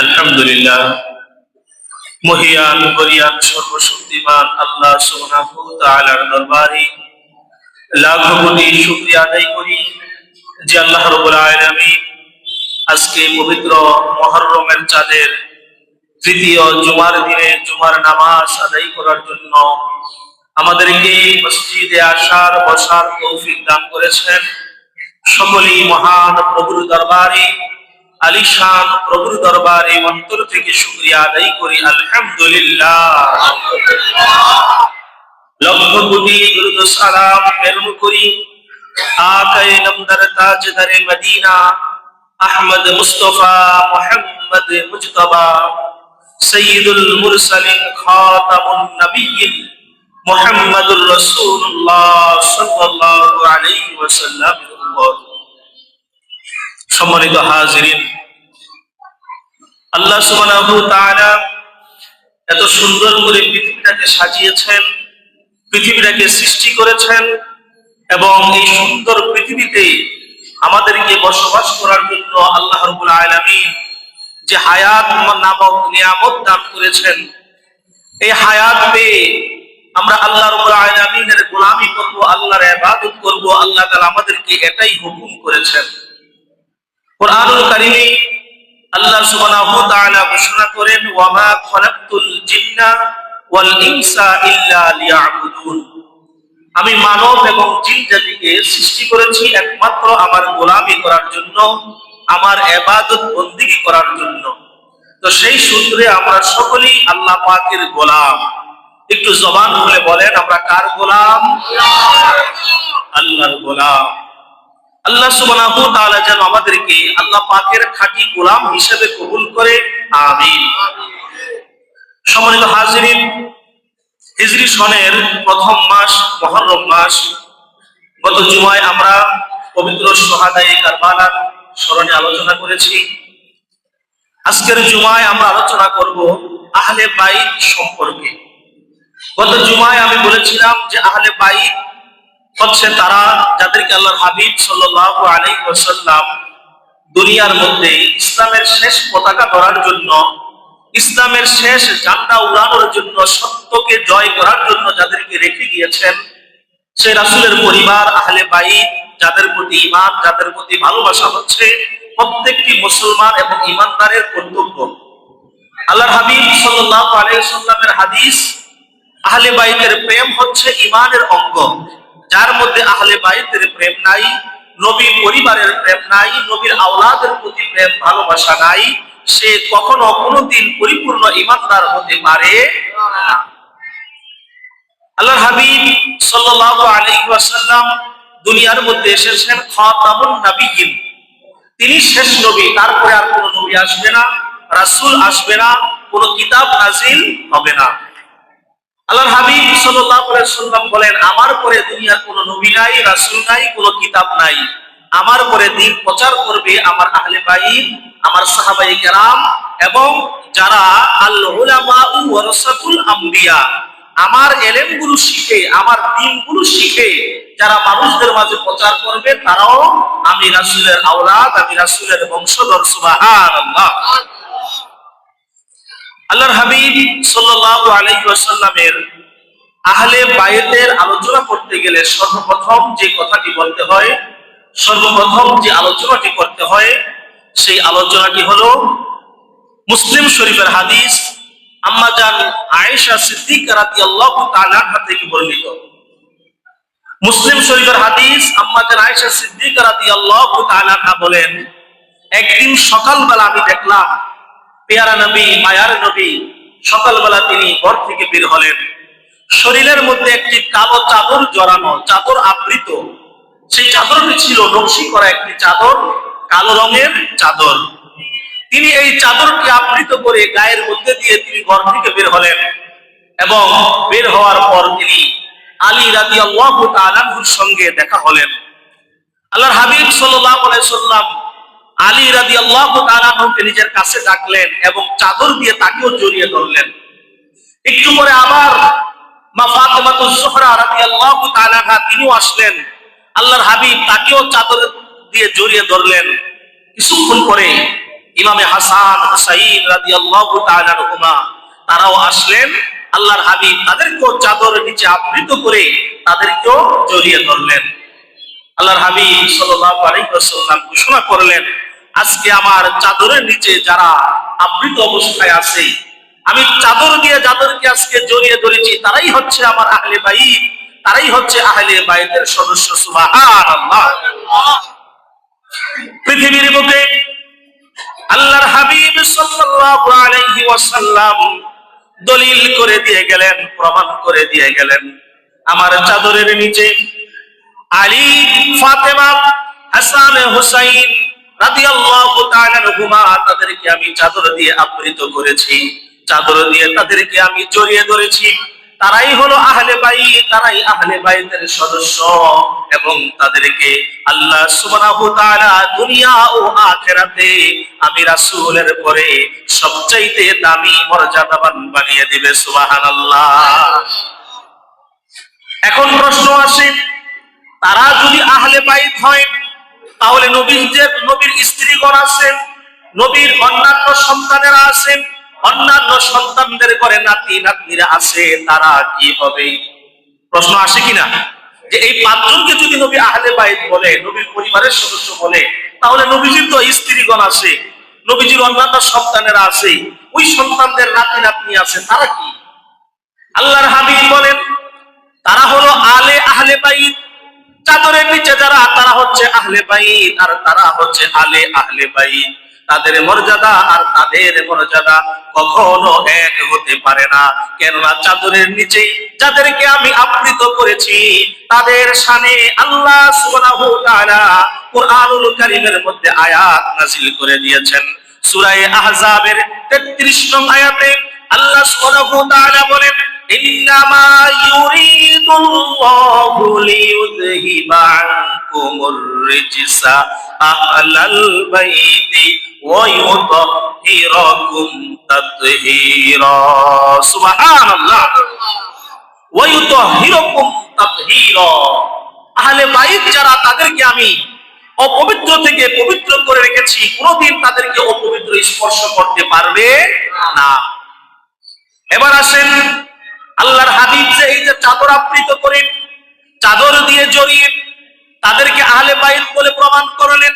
আলহামদুলিল্লাহ, মহিয়ান বরিয়ান সর্বশক্তিমান আল্লাহ সুবহানাহু ওয়া তাআলার দরবারে লাখ কোটি শুকরিয়া আদায় করি যে আল্লাহ রাব্বুল আলামিন আজকে পবিত্র মুহররমের চাঁদের তৃতীয় জুমার দিনে জুমার নামাজ আদায় করার জন্য আমাদেরকে মসজিদে আসার বসার তৌফিক দান করেছেন। সকলেই মহান প্রভুর দরবারে, আলিশান প্রভুর দরবারে অন্তর থেকে শুকরিয়া আদায় করি আলহামদুলিল্লাহ। লক্ষ কোটি দুরূদ ও সালাম প্রেরণ করি আকায়ে নামদার তাজদারে মদিনা আহমদ মুস্তাফা মুহাম্মদ মুজতবা সাইয়্যিদুল মুরসালিন খাতামুন নবিয়্যিন মুহাম্মাদুর রাসূলুল্লাহ সাল্লাল্লাহু আলাইহি ওয়াসাল্লাম। সম্মানিত হাজিরিন, আল্লাহ সুবহানাহু ওয়া তাআলা এত সুন্দর করে পৃথিবীটাকে সাজিয়েছেন, পৃথিবীটাকে সৃষ্টি করেছেন এবং এই সুন্দর পৃথিবীতে আমাদেরকে বসবাস করার জন্য আল্লাহ রাব্বুল আলামিন যে হায়াত নামক নিয়ামত দান করেছেন, এই হায়াত পেয়ে আমরা আল্লাহ রাব্বুল আলামিনের গোলামি করব, আল্লাহর ইবাদত করব। আল্লাহ তাআলা আমাদেরকে এটাই হুকুম করেছেন। কুরআনুল কারীমে আল্লাহ সুবহানাহু ওয়া তাআলা ঘোষণা করেন, ওয়া মা খালাকতুল জিন্না ওয়াল ইনসা ইল্লা লিয়াবুদুন, আমি মানব এবং জিন জাতিকে সৃষ্টি করেছি একমাত্র আমার গোলামি করার জন্য, আমার ইবাদত বন্দেগী করার জন্য। তো সেই সূত্রে আমরা সকলেই আল্লাহ পাকের গোলাম। একটু জবান খুলে বলেন, আমরা কার গোলাম? আল্লাহর গোলাম। আল্লাহ সুবহানাহু ওয়া তাআলা যেন আমাদেরকে আল্লাহ পাকের খাঁটি গোলাম হিসেবে কবুল করে, আমিন। সম্মানিত হাজিরিন, হিজরি সনের প্রথম মাস মুহররম মাস। গত জুমায় আমরা পবিত্র শুহাদায়ে কারবালার স্মরণে আলোচনা করেছি। আজকের জুমায় আমরা আলোচনা করব আহলে বাইত সম্পর্কে। গত জুমায় আমি বলেছিলাম যে আহলে বাইত হচ্ছে তারা যাদেরকে আল্লাহর হাবিব সাল্লাল্লাহু আলাইহি ওয়াসাল্লাম দুনিয়ার মধ্যে ইসলামের শেষ পতাকা ধরার জন্য, ইসলামের শেষ ঝান্ডা উড়ানোর জন্য, সত্যকে জয় করার জন্য যাদেরকে রেখে গিয়েছেন, সেই রাসূলের পরিবার আহলে বাইত, যাদের প্রতি ঈমান, যাদের প্রতি ভালোবাসা হচ্ছে প্রত্যেকটি মুসলমান এবং ঈমানদারের কর্তব্য। আল্লাহর হাবিব সাল্লাল্লাহু আলাইহি ওয়াসাল্লামের হাদিস, আহলে বাইতের প্রেম হচ্ছে ঈমানের অঙ্গ। যার মধ্যে আহলে বাইতের প্রেম নাই, নবীর পরিবারের প্রেম নাই, নবীর আওলাদের প্রতি প্রেম ভালোবাসা নাই, সে কখনো কোনোদিন পরিপূর্ণ ঈমানদার হতে পারে না। আল্লাহর হাবিব সাল্লাল্লাহু আলাইহি ওয়াসাল্লাম দুনিয়ার মধ্যে এসেছেন খাতামুন নবিয়্যিন, তিনি শেষ নবী। তারপরে আর কোনো নবী আসবে না, রাসূল আসবে না, কোনো কিতাব নাজিল হবে না। আল্লাহর হাবিব সাল্লাল্লাহু আলাইহি ওয়াসাল্লাম বলেন, আমার পরে দুনিয়ার কোনো নবী নাই, রাসূল নাই, কোনো কিতাব নাই। আমার পরে দ্বীন প্রচার করবে আমার আহলে বাইত, আমার সাহাবায়ে কেরাম এবং যারা আল উলামা ওয়ারাসাতুল আম্বিয়া, আমার ইলমগুলো শিখে, আমার দ্বীনগুলো শিখে যারা মানুষদের মাঝে প্রচার করবে, তারাও আমি রাসূলের আওলাদ, আমি রাসূলের বংশধর। সুবহানাল্লাহ। আল্লাহর হাবিব সাল্লাল্লাহু আলাইহি ওয়াসাল্লামের আহলে বাইতের আলোচনা করতে গেলে সর্বপ্রথম যে কথাটি বলতে হয়, সর্বপ্রথম যে আলোচনাটি করতে হয়, সেই আলোচনাটি হলো মুসলিম শরীফের হাদিস, আম্মা জান আয়েশা সিদ্দিকা রাদিয়াল্লাহু তাআলা আনহা থেকে বর্ণিত। মুসলিম শরীফের হাদিস, আম্মা জান আয়েশা সিদ্দিকা রাদিয়াল্লাহু তাআলা আনহা বলেন, একদিন সকালবেলা আমি দেখলাম পেয়ারা নবী, মায়ার নবী সকালবেলা তিনি ঘর থেকে বের হলেন। শরীরের মধ্যে একটি কালো চাদর জড়ানো, চাদর আবৃত। সেই চাদরটি ছিল নকশি করা একটি চাদর, কালো রঙের চাদর। তিনি এই চাদরটি আবৃত করে গায়ের মধ্যে দিয়ে তিনি ঘর থেকে বের হলেন এবং বের হওয়ার পর তিনি আলী রাদিয়াল্লাহু তাআলা আনহুর সঙ্গে দেখা হলেন। আল্লাহর হাবিব সাল্লাল্লাহু আলাইহি ওয়াসাল্লাম আলী রাদিয়াল্লাহু তাআলা আনহুকে নিজের কাছে ডাকলেন এবং চাদর দিয়ে তাকেও জড়িয়ে ধরলেন। একটু পরে আবার মা ফাতেমাতুজ জোহরা রাদিয়াল্লাহু তাআলা আনহা তিনিও আসলেন। আল্লাহর হাবিব তাকেও চাদর দিয়ে জড়িয়ে ধরলেন। কিছুক্ষণ পরে ইমামে হাসান হুসাইন রাদিয়াল্লাহু তাআলা আনহুমা তারাও আসলেন। আল্লাহর হাবিব তাদেরকেও চাদরের নিচে আবৃত করে তাদেরকেও জড়িয়ে ধরলেন। আল্লাহর হাবিব সাল্লাল্লাহু আলাইহি ওয়াসাল্লাম ঘোষণা করলেন, আজকে আমার চাদরের নিচে যারা আবৃত অবস্থায় আছে, আমি চাদর দিয়ে যাদেরকে আজকে জড়িয়ে ধরেছি, তারাই হচ্ছে আমার আহলে বাইত, তারাই হচ্ছে আহলে বাইতের সদস্য। সুবহানাল্লাহ। পৃথিবীর বুকে আল্লাহর হাবিব সাল্লাল্লাহু আলাইহি ওয়াসাল্লাম দলিল করে দিয়ে গেলেন, প্রমাণ করে দিয়ে গেলেন, আমার চাদরের নিচে আলী, ফাতেমা, হাসান, হুসাইন রাদিয়াল্লাহু তাআলা আনহুমা তাদেরকে আমি চাদর দিয়ে আবৃত করেছি, চাদর দিয়ে তাদেরকে আমি জড়িয়ে ধরেছি। তারাই হলো আহলে বাইত, তারাই আহলে বাইতের সদস্য, এবং তাদেরকে আল্লাহ সুবহানাহু ওয়া তাআলা দুনিয়া ও আখিরাতে আমি রাসূলের পরে সবচাইতে দামি মর্যাদাবান বানিয়ে দিবে। সুবহানাল্লাহ। এখন প্রশ্ন আসে, তারা যদি আহলে বাইত হয়, তাহলে নবীর স্ত্রীগণ আছেন, নবীর অন্যান্য সন্তানেরা আছেন, অন্যান্য সন্তানদের ঘরে নাতি নাতনিরা আছে, তারা কি হবে? প্রশ্ন আসে কিনা যে এই পাঁচজনকে যদি নবী আহলে বাইত বলে, নবীর পরিবারের সদস্য বলে, তাহলে নবীজির তো স্ত্রীগণ আছে, নবীজির অন্যান্য সন্তানেরা আছে, ওই সন্তানদের নাতি নাতনি আছে, তারা কি? আল্লাহর হাবিব বলেন, তারা হলো আহলে বাইত। চাদরের নিচে যারা, তারা হচ্ছে আহলে বাইত, আর তারা হচ্ছে আহলে বাইত। তাদের মর্যাদা আর তাদের মর্যাদা কখনো এক হতে পারে না, কেননা চাদরের নিচে যাদেরকে আমি আবৃত করেছি তাদের শানে আল্লাহ সুবহানাহু ওয়া তাআলা কুরআনুল কারীমের মধ্যে আয়াত নাযিল করে দিয়েছেন। সূরা আহজাবের 33 নং আয়াতে আল্লাহ সুবহানাহু ওয়া তাআলা বলেন, ইন্নামা ইউরিদুল্লাহু লিইউযহিবা আনকুমুর রিজসা আহলাল বাইতি ওয়া ইউতাহহিরাকুম তাতহীরা। সুবহানাল্লাহ। ওয়া ইউতাহহিরাকুম তাতহীরা। আহলে বাইত যারা, তাদেরকে আমি অপবিত্র থেকে পবিত্র করে রেখেছি, কোনদিন তাদেরকে অপবিত্র স্পর্শ করতে পারবে না। এবার আসেন, আল্লাহর হাবিব যে এই যে চাদর আবৃত করেন, চাদর দিয়ে জড়িয়ে তাদেরকে আহলে বাইত বলে প্রমাণ করলেন,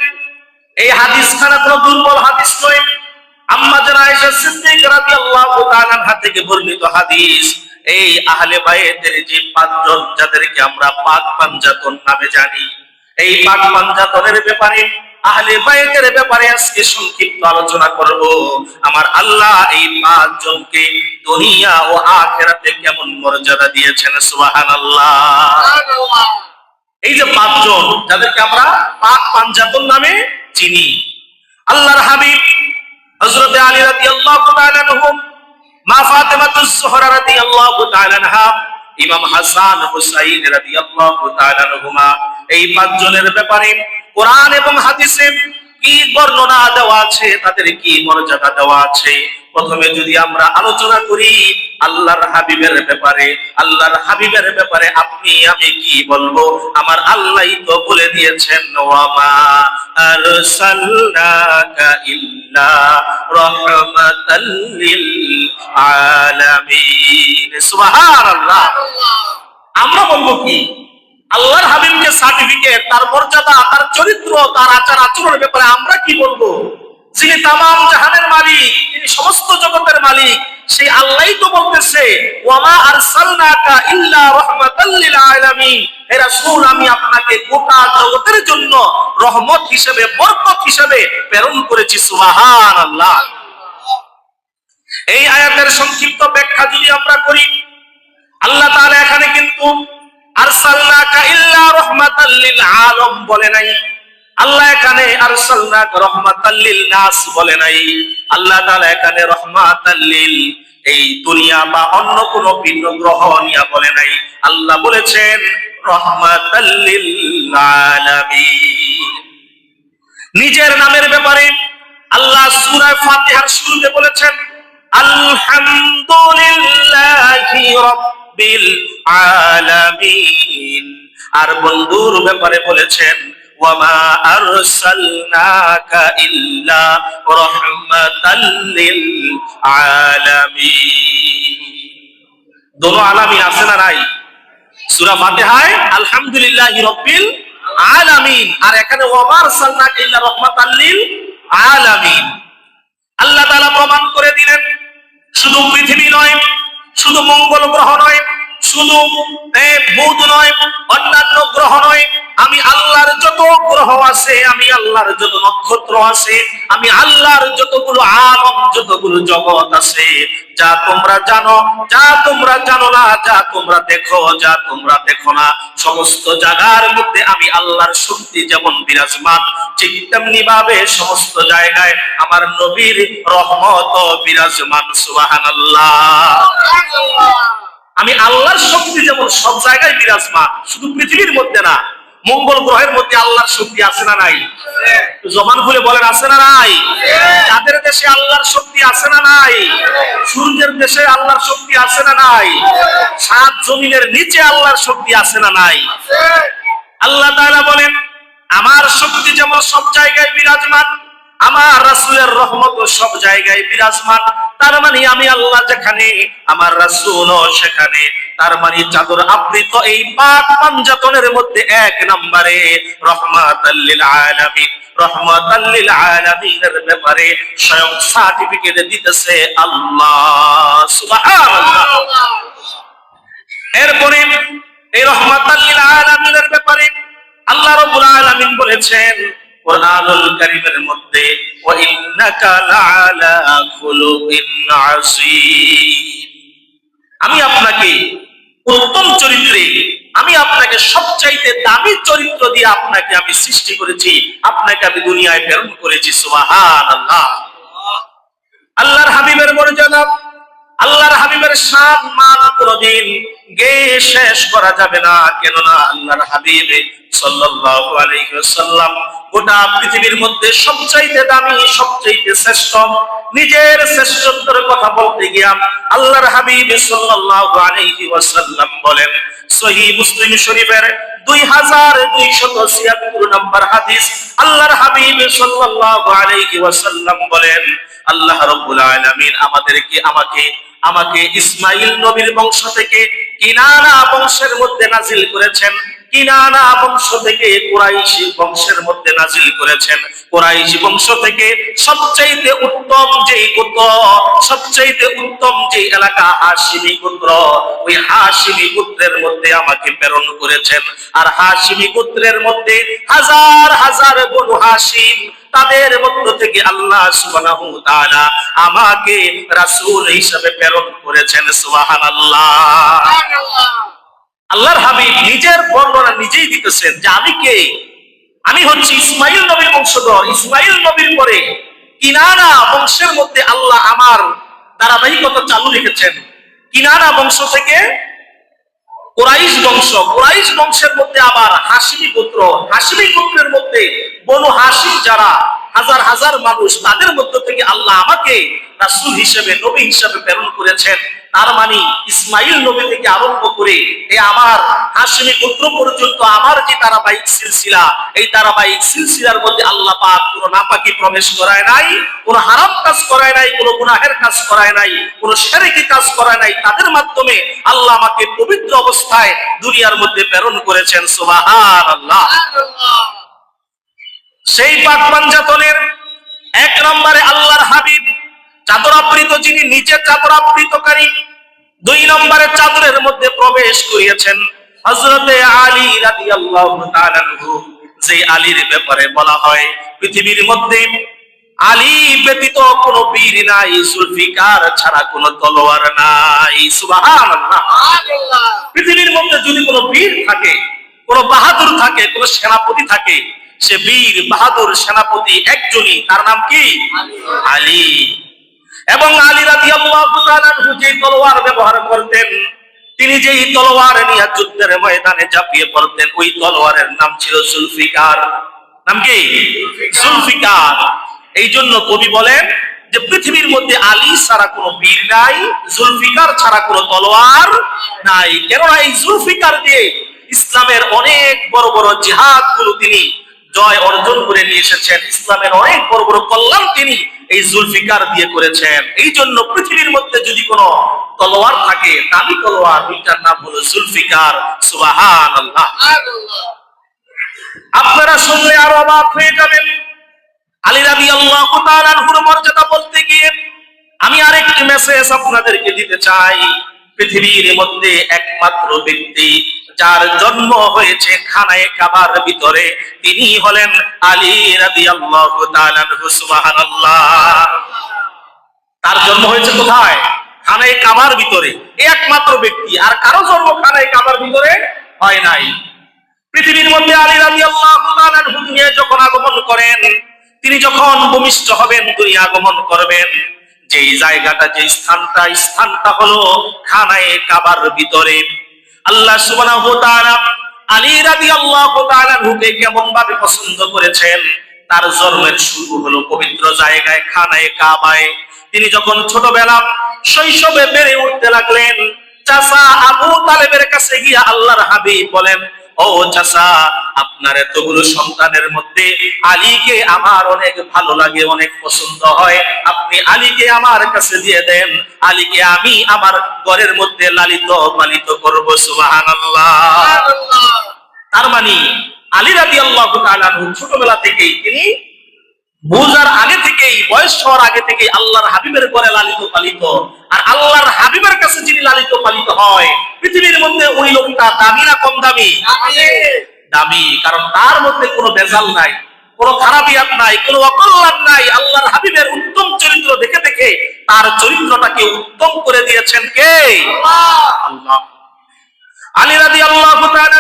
এই হাদিস খানা কোনো দুর্বল হাদিস নয়। আম্মা জান আয়েশা সিদ্দিকা রাদিয়াল্লাহু তাআলা আনহা থেকে বর্ণিত হাদিস। এই আহলে বাইতের যে পাঁচজন, যাদেরকে আমরা পাক পাঞ্জাতন নামে জানি, এই পাক পাঞ্জাতনের ব্যাপারে, আহলে বাইতের ব্যাপারে আজকে সংক্ষিপ্ত আলোচনা করব। আমার আল্লাহ এই পাঁচজনকে দুনিয়া ও আখিরাতে কেমন মর্যাদা দিয়েছেন। সুবহানাল্লাহ। এই যে পাঁচজন, যাদেরকে আমরা পাক পাঞ্জাতন নামে চিনি, আল্লাহর হাবিব হযরত আলী রাদিয়াল্লাহু তাআলা আনহু, মা ফাতেমাতুজ জোহরা রাদিয়াল্লাহু তাআলা আনহা, ইমাম হাসান হুসাইন রাদিয়াল্লাহু তাআলা আনহুমা, এই পাঁচজনের ব্যাপারে কোরআন এবং হাদিসে কি বর্ণনা দেওয়া আছে, তাদের কি মর্যাদা দেওয়া আছে। প্রথমে যদি আমরা আলোচনা করি আল্লাহর হাবিবের ব্যাপারে, আল্লাহর হাবিবের ব্যাপারে আপনি আমি কি বলবো? আমার আল্লাহই তো বলে দিয়েছেন, ওয়া মা আরসালনাকা ইল্লা রাহমাতাল লিল আলামিন। সুবহানাল্লাহ। আমরা বলবো কি? আল্লাহর হাবিবকে সার্টিফিকেট, তার মর্যাদা, তার চরিত্র, তার আচার আচরণের ব্যাপারে আমরা কি বলবো? যিনি তামাম জাহানের মালিক, তিনি সমস্ত জগতের মালিক, সেই আল্লাহই তো বলতেছে, ওয়া মা আরসালনাকা ইল্লা রাহমাতাল লিল আলামিন। হে রাসূল, আমি আপনাকে গোটা জগতের জন্য রহমত হিসেবে, বরকত হিসেবে প্রেরণ করেছি। সুবহানাল্লাহ। এই আয়াতের সংক্ষিপ্ত ব্যাখ্যা যদি আমরা করি, আল্লাহ তাআলা এখানে কিন্তু আরসালনাকা ইল্লা রাহমাতাল লিল আলাম বলে নাই, আল্লাহ এখানে আরসালনাকা রাহমাতাল লিল নাস বলে নাই। আল্লাহ তাআলা এখানে রাহমাতাল লিল এই দুনিয়া বা অন্য কোন ভিন্ন গ্রহ নিয়ে বলে নাই, আল্লাহ বলেছেন রাহমাতাল লিল আলামিন। নিজের নামের ব্যাপারে আল্লাহ সূরা ফাতিহার শুরুতে বলেছেন আলহামদুলিল্লাহি রাব্বিল আলামিন, আর বন্ধুর ব্যাপারে বলেছেন ওয়ামা আরসালনাকা ইল্লা রাহমাতাল লিল আলামিন। দোনো আলামিন আছে না নাই? সূরা ফাতিহায় আলহামদুলিল্লাহি রাব্বিল আলামিন, আর এখানে ওয়ামা আরসালনাকা ইল্লা রাহমাতাল লিল আলামিন। আল্লাহ তাআলা প্রমাণ করে দিলেন শুধু পৃথিবী নয়, শুধু মঙ্গল গ্রহ নয়, শুধু বুধ নয়, অন্যান্য গ্রহ নয়, আমি আল্লাহর যত গ্রহ আছে, আমি আল্লাহর যত নক্ষত্র আছে, আমি আল্লাহর যতগুলো আলম, যতগুলো জগৎ আছে, যা তোমরা জানো, যা তোমরা জানো না, যা তোমরা দেখো, যা তোমরা দেখো না, সমস্ত জায়গার মধ্যে আমি আল্লাহর শক্তি যেমন বিরাজমান, ঠিক তেমনি ভাবে সমস্ত জায়গায় আমার নবীর রহমত বিরাজমান। সুবহানাল্লাহ। আমি আল্লাহর শক্তি যেমন সব জায়গায় বিরাজমান, শুধু পৃথিবীর মধ্যে না, মঙ্গল গ্রহের মধ্যে আল্লাহর শক্তি আছে না নাই? জবান খুলে বলেন আছে না নাই? চাঁদের দেশে আল্লাহর শক্তি আছে না নাই? সূর্যের দেশে আল্লাহর শক্তি আছে না নাই? সাত জমিনের নিচে আল্লাহর শক্তি আছে না নাই? আল্লাহ তাআলা বলেন আমার শক্তি যেমন সব জায়গায় বিরাজমান, আমার রাসূলের রহমত সব জায়গায় বিরাজমান। তার মানে আমি আল্লাহ যেখানে, আমার রাসূলও সেখানে। তার মানে চাদর আবৃত এই পাক পাঞ্জাতনের মধ্যে এক নম্বরে রহমাতাল লিল আলামিন, রহমাতাল লিল আলামিনের ব্যাপারে স্বয়ং সার্টিফিকেট দিতেছে আল্লাহ। সুবহানাল্লাহ। এরপরে এই রহমাতাল লিল আলামিনের ব্যাপারে আল্লাহ রাব্বুল আলামিন বলেছেন কুরআনুল কারীমের মধ্যে, ওয়া ইন্নাকা লাআলা খুলুকিন আযীম। আমি আপনাকে উত্তম চরিত্রে, আমি আপনাকে সবচাইতে দামি চরিত্র দিয়ে আপনাকে আমি সৃষ্টি করেছি, আপনাকে আমি দুনিয়ায় প্রেরণ করেছি। সুবহানাল্লাহ। আল্লাহর হাবিবের মর্যাদা, আল্লাহর হাবিবের শান মান কোনদিন গেয়ে শেষ করা যাবে না। কেননা আল্লাহর হাবিব সাল্লাল্লাহু আলাইহি ওয়াসাল্লাম গোটা পৃথিবীর মধ্যে সবচাইতে দামি, সবচাইতে শ্রেষ্ঠ। নিজের শ্রেষ্ঠত্বের কথা বলতে গিয়া আল্লাহর হাবিব সাল্লাল্লাহু আলাইহি ওয়াসাল্লাম বলেন, সহিহ মুসলিম শরীফের 2276 নম্বর হাদিস, আল্লাহর হাবিব সাল্লাল্লাহু আলাইহি ওয়াসাল্লাম বলেন, আল্লাহ রাব্বুল আলামিন আমাকে ইসমাঈল নবীর বংশ থেকে কিনানা বংশের মধ্যে নাজিল করেছেন, কিনানা বংশ থেকে কুরাইশি বংশের মধ্যে নাজিল করেছেন। কুরাইশি বংশ থেকে সবচাইতে উত্তম যেই গোত্র, সবচাইতে উত্তম যেই এলাকা হাশিমি গোত্র, ওই হাশিমি গোত্রের মধ্যে আমাকে প্রেরণ করেছেন। আর হাশিমি গোত্রের মধ্যে হাজার হাজার বনু হাশিম, তাদের মধ্য থেকে আল্লাহ সুবহানাহু ওয়া তাআলা আমাকে রাসূল হিসেবে প্রেরণ করেছেন। সুবহানাল্লাহ। আল্লাহর হাবিব নিজের বর্ণনা নিজেই দিতেছেন যে আমি কে, আমি হচ্ছি ইসমাঈল নবীর বংশধর। ইসমাঈল নবীর পরে কিনানা বংশের মধ্যে আল্লাহ আমার ধারাবাহিকতা চালু রেখেছেন। কিনানা বংশ থেকে কুরাইশ বংশ, কুরাইশ বংশের মধ্যে আবার হাশিমি গোত্র, হাশিমি গোত্রের মধ্যে বনু হাশিম যারা হাজার হাজার মানুষ, তাদের মধ্য থেকে আল্লাহ আমাকে রাসূল হিসেবে, নবী হিসেবে প্রেরণ করেছেন। তার মানে ইসমাঈল নবী থেকে আরম্ভ করে এই আমার হাশিমি গোত্র পর্যন্ত আমার যে ধারাবাহিক সিলসিলা, এই ধারাবাহিক সিলসিলার মধ্যে আল্লাহ পাক কোনো নাপাকি প্রবেশ করায় নাই, কোনো হারাম কাজ করায় নাই, কোনো গুনাহের কাজ করায় নাই, কোনো শিরকি কাজ করায় নাই। তাদের মাধ্যমে আল্লাহ আমাকে পবিত্র অবস্থায় দুনিয়ার মধ্যে প্রেরণ করেছেন। সুবহানাল্লাহ। সেই পাক পাঞ্জাতনের এক নম্বরে আল্লাহর হাবিব চাদরাবৃত, যিনি নিজে চাদরাবৃতকারী। দুই নম্বরে চাদরের মধ্যে প্রবেশ করিয়েছেন হযরতে আলী রাদিয়াল্লাহু তাআলা আনহু, যে আলীর ব্যাপারে বলা হয় পৃথিবীর মধ্যে আলী ব্যতীত কোনো বীর নাই, জুলফিকার ছাড়া কোনো তলোয়ার নাই। সুবহানাল্লাহ। পৃথিবীর মধ্যে যদি কোনো বীর থাকে, কোনো বাহাদুর থাকে, কোনো সেনাপতি থাকে, সে বীর বাহাদুর সেনাপতি একজনই, তার নাম কি? আলী। এবং আলী রাদিয়াল্লাহু তাআলা আনহু যে তলোয়ার ব্যবহার করতেন, তিনি যেই তলোয়ার নিয়ে যুদ্ধের ময়দানে ঝাঁপিয়ে পড়তেন, ওই তলোয়ারের নাম ছিল জুলফিকার। নাম কি? জুলফিকার। এই জন্য কবি বলেন যে পৃথিবীর মধ্যে আলী ছাড়া কোনো বীর নাই, জুলফিকার ছাড়া কোনো তলোয়ার নাই। কেননা এই জুলফিকার দিয়ে ইসলামের অনেক বড় বড় জিহাদ গুলো তিনি জয় অর্জন করে নিয়ে এসেছেন। ইসলামের অনেক বড় বড় কল্যাণ তিনি এই জুলফিকার দিয়ে করেছেন। এই জন্য পৃথিবীর মধ্যে যদি কোনো তলোয়ার থাকে, দামি তলোয়ার, দুইটার নাম হলো জুলফিকার। সুবহানাল্লাহ। আপনারা শুনলে আরো অবাক হয়ে যাবেন। আলী রাদিয়াল্লাহু তাআলা আনহুর মর্যাদা বলতে গিয়ে আমি আরেকটি মেসেজ আপনাদেরকে দিতে চাই। পৃথিবীর মধ্যে একমাত্র ব্যক্তি যার জন্ম হয়েছে খানায়ে কাবার ভিতরে, তিনি হলেন আলী রাদিয়াল্লাহু তাআলা আনহু। সুবহানাল্লাহ। তার জন্ম হয়েছে কোথায়? খানায়ে কাবার ভিতরে। একমাত্র ব্যক্তি, আর কারো জন্ম খানায়ে কাবার ভিতরে হয় নাই। পৃথিবীর মধ্যে আলী রাদিয়াল্লাহু তাআলা আনহু দুনিয়ায় যখন আগমন করেন, তিনি যখন ভূমিষ্ঠ হবেন, দুনিয়া আগমন করবেন, যেই জায়গাটা, যে স্থানটা হলো খানায়ে কাবার ভিতরে। আল্লাহ সুবহানাহু ওয়া তাআলা আলী রাদিয়াল্লাহু তাআলা আনহুকে কেমন ভাবে পছন্দ করেছেন। তার জন্মের শুরু হলো পবিত্র জায়গায় খানায়ে কাবায়। তিনি যখন ছোটবেলা শৈশবে বেড়ে উঠতে লাগলেন, চাচা আবু তালেবের কাছে গিয়া আল্লাহর হাবিব বলেন, ও চাচা, আপনার এতগুলো সন্তানের মধ্যে আলীকে আমার অনেক ভালো লাগে, অনেক পছন্দ হয়, আপনি আলীকে আমার কাছে দিয়ে দেন, আলীকে আমি আমার ঘরের মধ্যে লালিত পালিত করব। সুবহানাল্লাহ। তার মানে আলী রাদিয়াল্লাহু তাআলা ছোটবেলা থেকেই, তিনি বুঝার আগে থেকেই, বয়স হওয়ার আগে থেকেই আল্লাহর হাবিবের ঘরে লালিত পালিত। আর আল্লাহর হাবিবের কাছে যিনি লালিত পালিত হয়, পৃথিবীর মধ্যে ওই লোকটা দামি না কম দামি? দামি। কারণ তার মধ্যে কোনো ভেজাল নাই, কোনো খারাপিয়াত নাই, কোনো অকল্যাণ নাই। আল্লাহর হাবিবের উত্তম চরিত্র দেখে দেখে তার চরিত্রটাকে উত্তম করে দিয়েছেন কে? আল্লাহ। আলী রাদিয়াল্লাহু তাআলা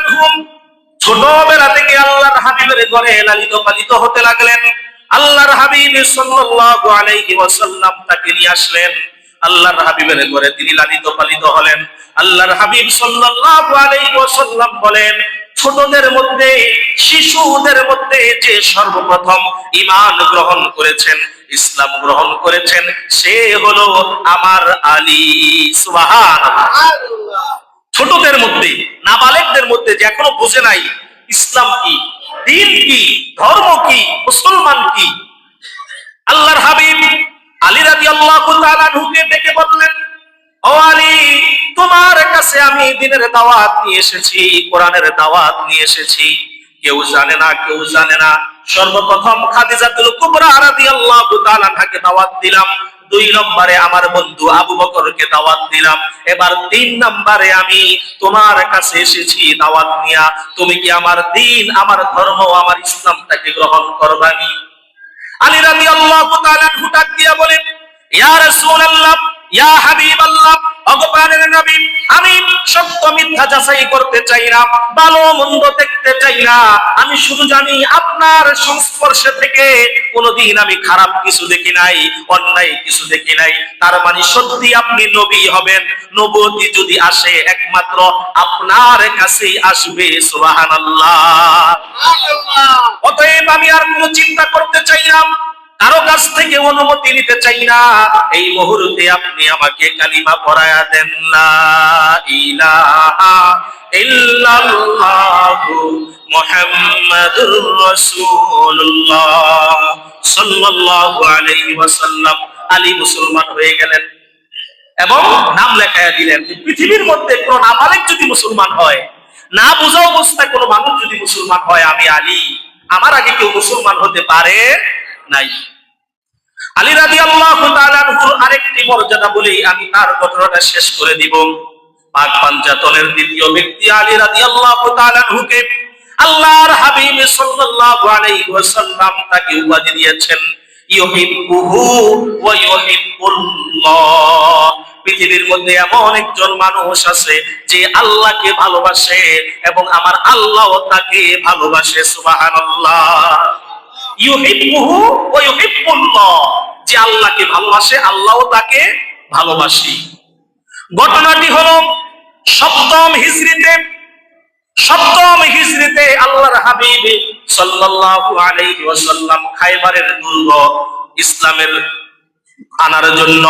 ছোটবেলা থেকে আল্লাহর হাবিবের ঘরে লালিত পালিত হতে লাগলেন। আল্লাহর হাবিব সাল্লাল্লাহু আলাইহি ওয়াসাল্লাম তাকে নিয়ে আসলেন। আল্লাহর হাবিবের ঘরে তিনি লালিত পালিত হলেন। আল্লাহর হাবিব সাল্লাল্লাহু আলাইহি ওয়াসাল্লাম বলেন, ছোটদের মধ্যে, শিশুদের মধ্যে যে সর্বপ্রথম ঈমান গ্রহণ করেছেন, ইসলাম গ্রহণ করেছেন, সে হলো আমার আলী। সুবহানাল্লাহ। ছোটদের মধ্যে, নাবালেগদের মধ্যে, যে এখনো বুঝে নাই ইসলাম কি, দিন কি, ধর্ম কি, মুসলমান কি, আল্লাহর হাবিব আলী রাদিয়াল্লাহু তাআলা আনহুকে ডেকে বললেন, ও আলী, তোমার কাছে আমি দ্বীনের দাওয়াত নিয়ে এসেছি, কোরআনের দাওয়াত নিয়ে এসেছি। কেউ জানে না, কেউ জানে না। সর্বপ্রথম খাদিজাতুল কুবরা রাদিয়াল্লাহু তাআলা আনহাকে দাওয়াত দিলাম। 2 নম্বরে আমার বন্ধু আবু বকরকে দাওয়াত দিলাম। এবার 3 নম্বরে আমি তোমার কাছে এসেছি দাওয়াত নিয়া। তুমি কি আমার দ্বীন, আমার ধর্ম, আমার ইসলামটাকে গ্রহণ করবানি? আলী রাদিয়াল্লাহু তাআলা আনহু ডাক দিয়া বলেন, ইয়া রাসূলুল্লাহ, ইয়া হাবিবাল্লাহ, অগপ্রাণের নবী, আমি সত্য মিথ্যা যাচাই করতে চাই না, ভালো মন্দ দেখতে চাই না। আমি শুধু জানি আপনার সংস্পর্শে থেকে কোনোদিন আমি খারাপ কিছু দেখি নাই, অন্যায় কিছু দেখি নাই। তার মানে সত্যি আপনি নবী হবেন। নবুয়তি যদি আসে একমাত্র আপনার কাছেই আসবে। সুবহানাল্লাহ। অতএব আমি আর কোনো চিন্তা করতে চাই না, কারো কাছ থেকে অনুমতি নিতে চাই না। এই মুহূর্তে আপনি আমাকে কালিমা পড়ায়া দেন, লা ইলাহা ইল্লাল্লাহু মুহাম্মাদুর রাসূলুল্লাহ সাল্লাল্লাহু আলাইহি ওয়াসাল্লাম। আলী মুসলমান হয়ে গেলেন এবং নাম লেখায়া দিলেন যে পৃথিবীর মধ্যে কোন নাবালেগ যদি মুসলমান হয়, না বোঝা অবস্থায় কোনো মানুষ যদি মুসলমান হয়, আমি আলী, আমার আগে কেউ মুসলমান হতে পারে নাই। আলী রাদিয়াল্লাহু তাআলা আনহুর আরেকটি মর্যাদা বলেই আমি তার ঘটনাটা শেষ করে দিব। পাক পাঞ্জাতনের দ্বিতীয় ব্যক্তি আলী রাদিয়াল্লাহু তাআলা আনহুকে আল্লাহর হাবিব সাল্লাল্লাহু আলাইহি ওয়াসাল্লাম তাকে উপাধি দিয়েছেন ইউহিব্বুহু ওয়া ইউহিব্বুল্লাহ। পৃথিবীর মধ্যে এমন একজন মানুষ আছে যে আল্লাহকে ভালোবাসে এবং আমার আল্লাহও তাকে ভালোবাসে। সুবহানাল্লাহ। ইউহিব্বুহু ওয়া ইউহিব্বুল্লাহ, যে আল্লাহকে ভালোবাসে, আল্লাহও তাকে ভালোবাসে। ঘটনাটি হলো সপ্তম হিজরিতে আল্লাহর হাবিব সাল্লাল্লাহু আলাইহি ওয়াসাল্লাম খায়বারের দুর্গ ইসলামের আনার জন্য,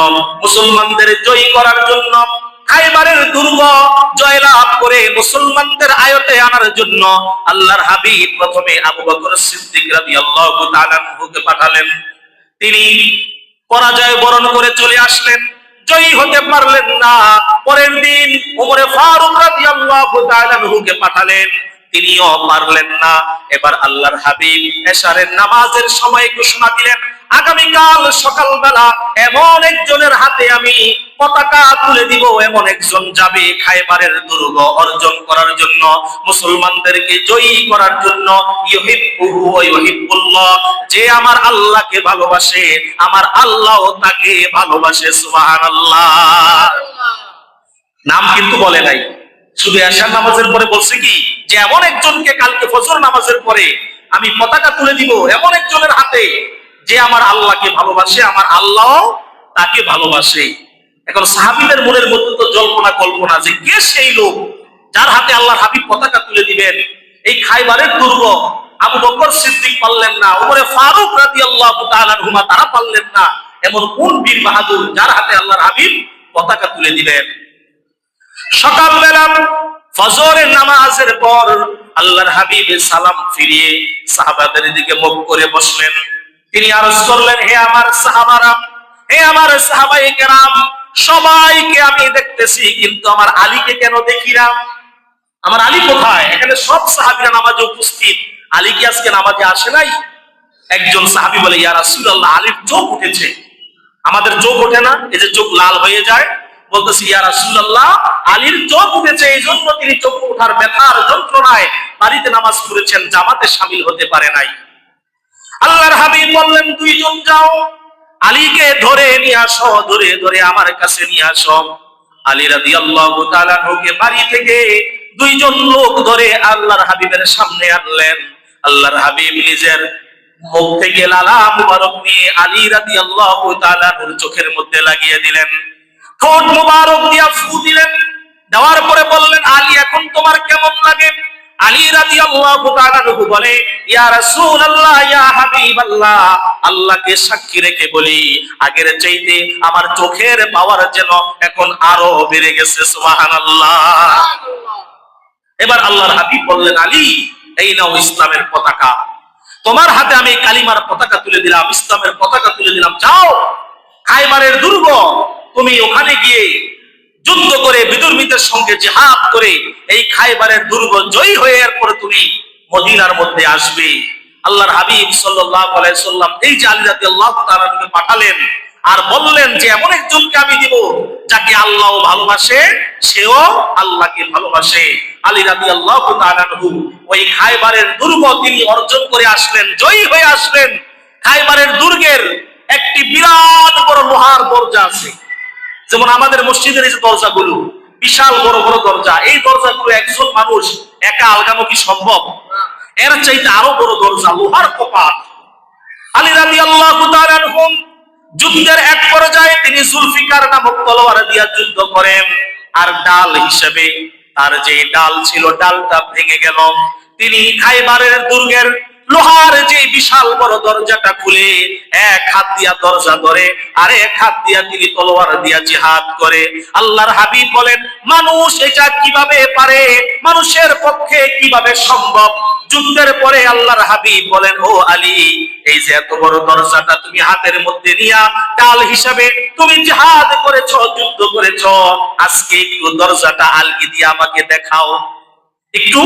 মুসলমানদের জয়ী করার জন্য খাইবারের দুর্গ জয়লাভ করে মুসলমানদের আয়ত্তে আনার জন্য আল্লাহর হাবিব প্রথমে আবু বকর সিদ্দিক রাদিয়াল্লাহু তাআলা আনহুকে পাঠালেন। তিনি পরাজয় বরণ করে চলে আসলেন, জয়ী হতে পারলেন না। পরের দিন ওমরে ফারুক রাদিয়াল্লাহু তাআলা আনহুকে পাঠালেন, তিনিও পারলেন না। এবার আল্লাহর হাবিব এশারের নামাজের সময় ঘোষণা দিলেন, আগামীকাল সকালবেলা এমন একজনের হাতে আমি পতাকা তুলে দিব, এমন একজন যাবে খায়বারের দুর্গ অর্জন করার জন্য, মুসলমানদেরকে জয়ী করার জন্য। ইউহিব্বুহু ওয়া ইউহিব্বুল্লাহ, যে আমার আল্লাহকে ভালোবাসে আমার আল্লাহও তাকে ভালোবাসে। সুবহানাল্লাহ। নাম কিন্তু বলে নাই, শুধু এশার নামাজের পরে বলছে কি যে এমন একজনকে কালকে ফজর নামাজের পরে আমি পতাকা তুলে দিব এমন একজনের হাতে, যে আমার আল্লাহকে ভালোবাসে আমার আল্লাহ তাকে ভালোবাসে। এখন সাহাবীদের মনের মধ্যে তো জল্পনা কল্পনা যে কে সেই লোক যার হাতে আল্লাহর হাবিব পতাকা তুলে দিবেন। এই খাইবারের দুর্গ আবু বকর সিদ্দিক পারলেন না, ওমরে ফারুক রাদিয়াল্লাহু তাআলা আনহুমা তারা পারলেন না। এমন কোন বীর বাহাদুর যার হাতে আল্লাহর হাবিব পতাকা তুলে দিবেন? সকালবেলা ফজরের নামাজের পর আল্লাহর হাবিব সালাম ফিরিয়ে সাহাবাদের দিকে মুখ করে বসলেন। তিনি আরজ করলেন, হে আমার সাহাবারা, হে আমার সাহাবায়ে কেরাম, সবাইকে আমি দেখতেছি কিন্তু আমার আলীকে কেন দেখি না? আমার আলী কোথায়? এখানে সব সাহাবীরা নামাজে উপস্থিত, আলী কি আজকে নামাজে আসে নাই? একজন সাহাবী বলে, ইয়া রাসূলুল্লাহ, আলীর চোখ উঠেছে। আমাদের চোখ ওঠে না, এই যে চোখ লাল হয়ে যায়, বলতেছি ইয়া রাসূলুল্লাহ, আলীর চোখ উঠেছে, এই জন্য তিনি চোখ ওঠার ব্যথার যন্ত্রণায় বাড়িতে নামাজ পড়েছেন, জামাতে শামিল হতে পারে নাই। আল্লাহর হাবিব বললেন, দুইজন যাও, আলীকে ধরে নিয়ে আসো, ধরে ধরে আমার কাছে নিয়ে আসো। আলী রাদিয়াল্লাহু তাআলা আনহুকে বাড়ি থেকে দুইজন লোক ধরে আল্লাহর হাবিবের সামনে আনলেন। আল্লাহর হাবিব নিজের মুখ থেকে লালা মুবারক নিয়ে আলী রাদিয়াল্লাহু তাআলা আনহুর চোখের মধ্যে লাগিয়ে দিলেন, ঠোঁট মুবারক দিয়ে ফু দিলেন। দেওয়ার পরে বললেন, আলী এখন তোমার কেমন লাগে? আলী রাদিয়াল্লাহু তাআলা আনহু বলে, ইয়া রাসূলুল্লাহ, ইয়া হাবিবাল্লাহ, আল্লাহকে সাক্ষী রেখে বলি, আগের চাইতে আমার চোখের পাওয়ার যেন এখন আরো বেড়ে গেছে। সুবহানাল্লাহ। এবার আল্লাহর হাবিব বললেন, আলী, এই নাও ইসলামের পতাকা, তোমার হাতে আমি কালিমার পতাকা তুলে দিলাম, ইসলামের পতাকা তুলে দিলাম। যাও খাইবারের দুর্গ, তুমি ওখানে গিয়ে যুদ্ধ করে বিদুর্মীদের সঙ্গে জিহাদ করে এই খাইবারের দুর্গ জয়ী হয়ে এরপরে তুমি মদিনার মধ্যে আসবে। আল্লাহর হাবিব সাল্লাল্লাহু আলাইহি সাল্লাম এই যে আলী রাদিয়াল্লাহু তাআলা আনহুকে পাঠালেন আর বললেন যে এমন একজনকে আমি দিব যাকে আল্লাহ ভালোবাসে, সেও আল্লাহকে ভালোবাসে। আলী রাদিয়াল্লাহু তাআলা আনহু ওই খাইবারের দুর্গ তিনি অর্জন করে আসলেন, জয়ী হয়ে আসলেন। খাইবারের দুর্গের একটি বিরাট বড় লোহার দরজা আছে, যেমন আমাদের মসজিদের এই যে দরজাগুলো বিশাল বড় বড় দরজা, এই দরজাগুলো একজন মানুষ একা আলগানো কি সম্ভব? এর চাইতে আরো বড় দরজা, লোহার কপাট। আলী রাদিয়াল্লাহু তাআলা আনহু যুদ্ধের এক পর্যায়ে তিনি জুলফিকার নামক তলোয়ার দিয়ে যুদ্ধ করেন, আর ডাল হিসেবে তার যে ডাল ছিল ডালটা ভেঙে গেল। তিনি খাইবারের দুর্গের লোহার যে বিশাল বড় দরজাটা খুলে এক হাত দিয়া দরজা ধরে আর এক হাত দিয়া তিনি তলোয়ার দিয়া জিহাদ করে। আল্লাহর হাবিব বলেন, মানুষ এটা কিভাবে পারে? মানুষের পক্ষে কিভাবে সম্ভব? যুদ্ধের পরে আল্লাহর হাবিব বলেন, ও আলী, এই যে এত বড় দরজাটা তুমি হাতের মধ্যে নিয়া ডাল হিসাবে তুমি জিহাদ করেছো, যুদ্ধ করেছো, আজকে একটু দরজাটা আলগি দিয়ে আমাকে দেখাও, একটু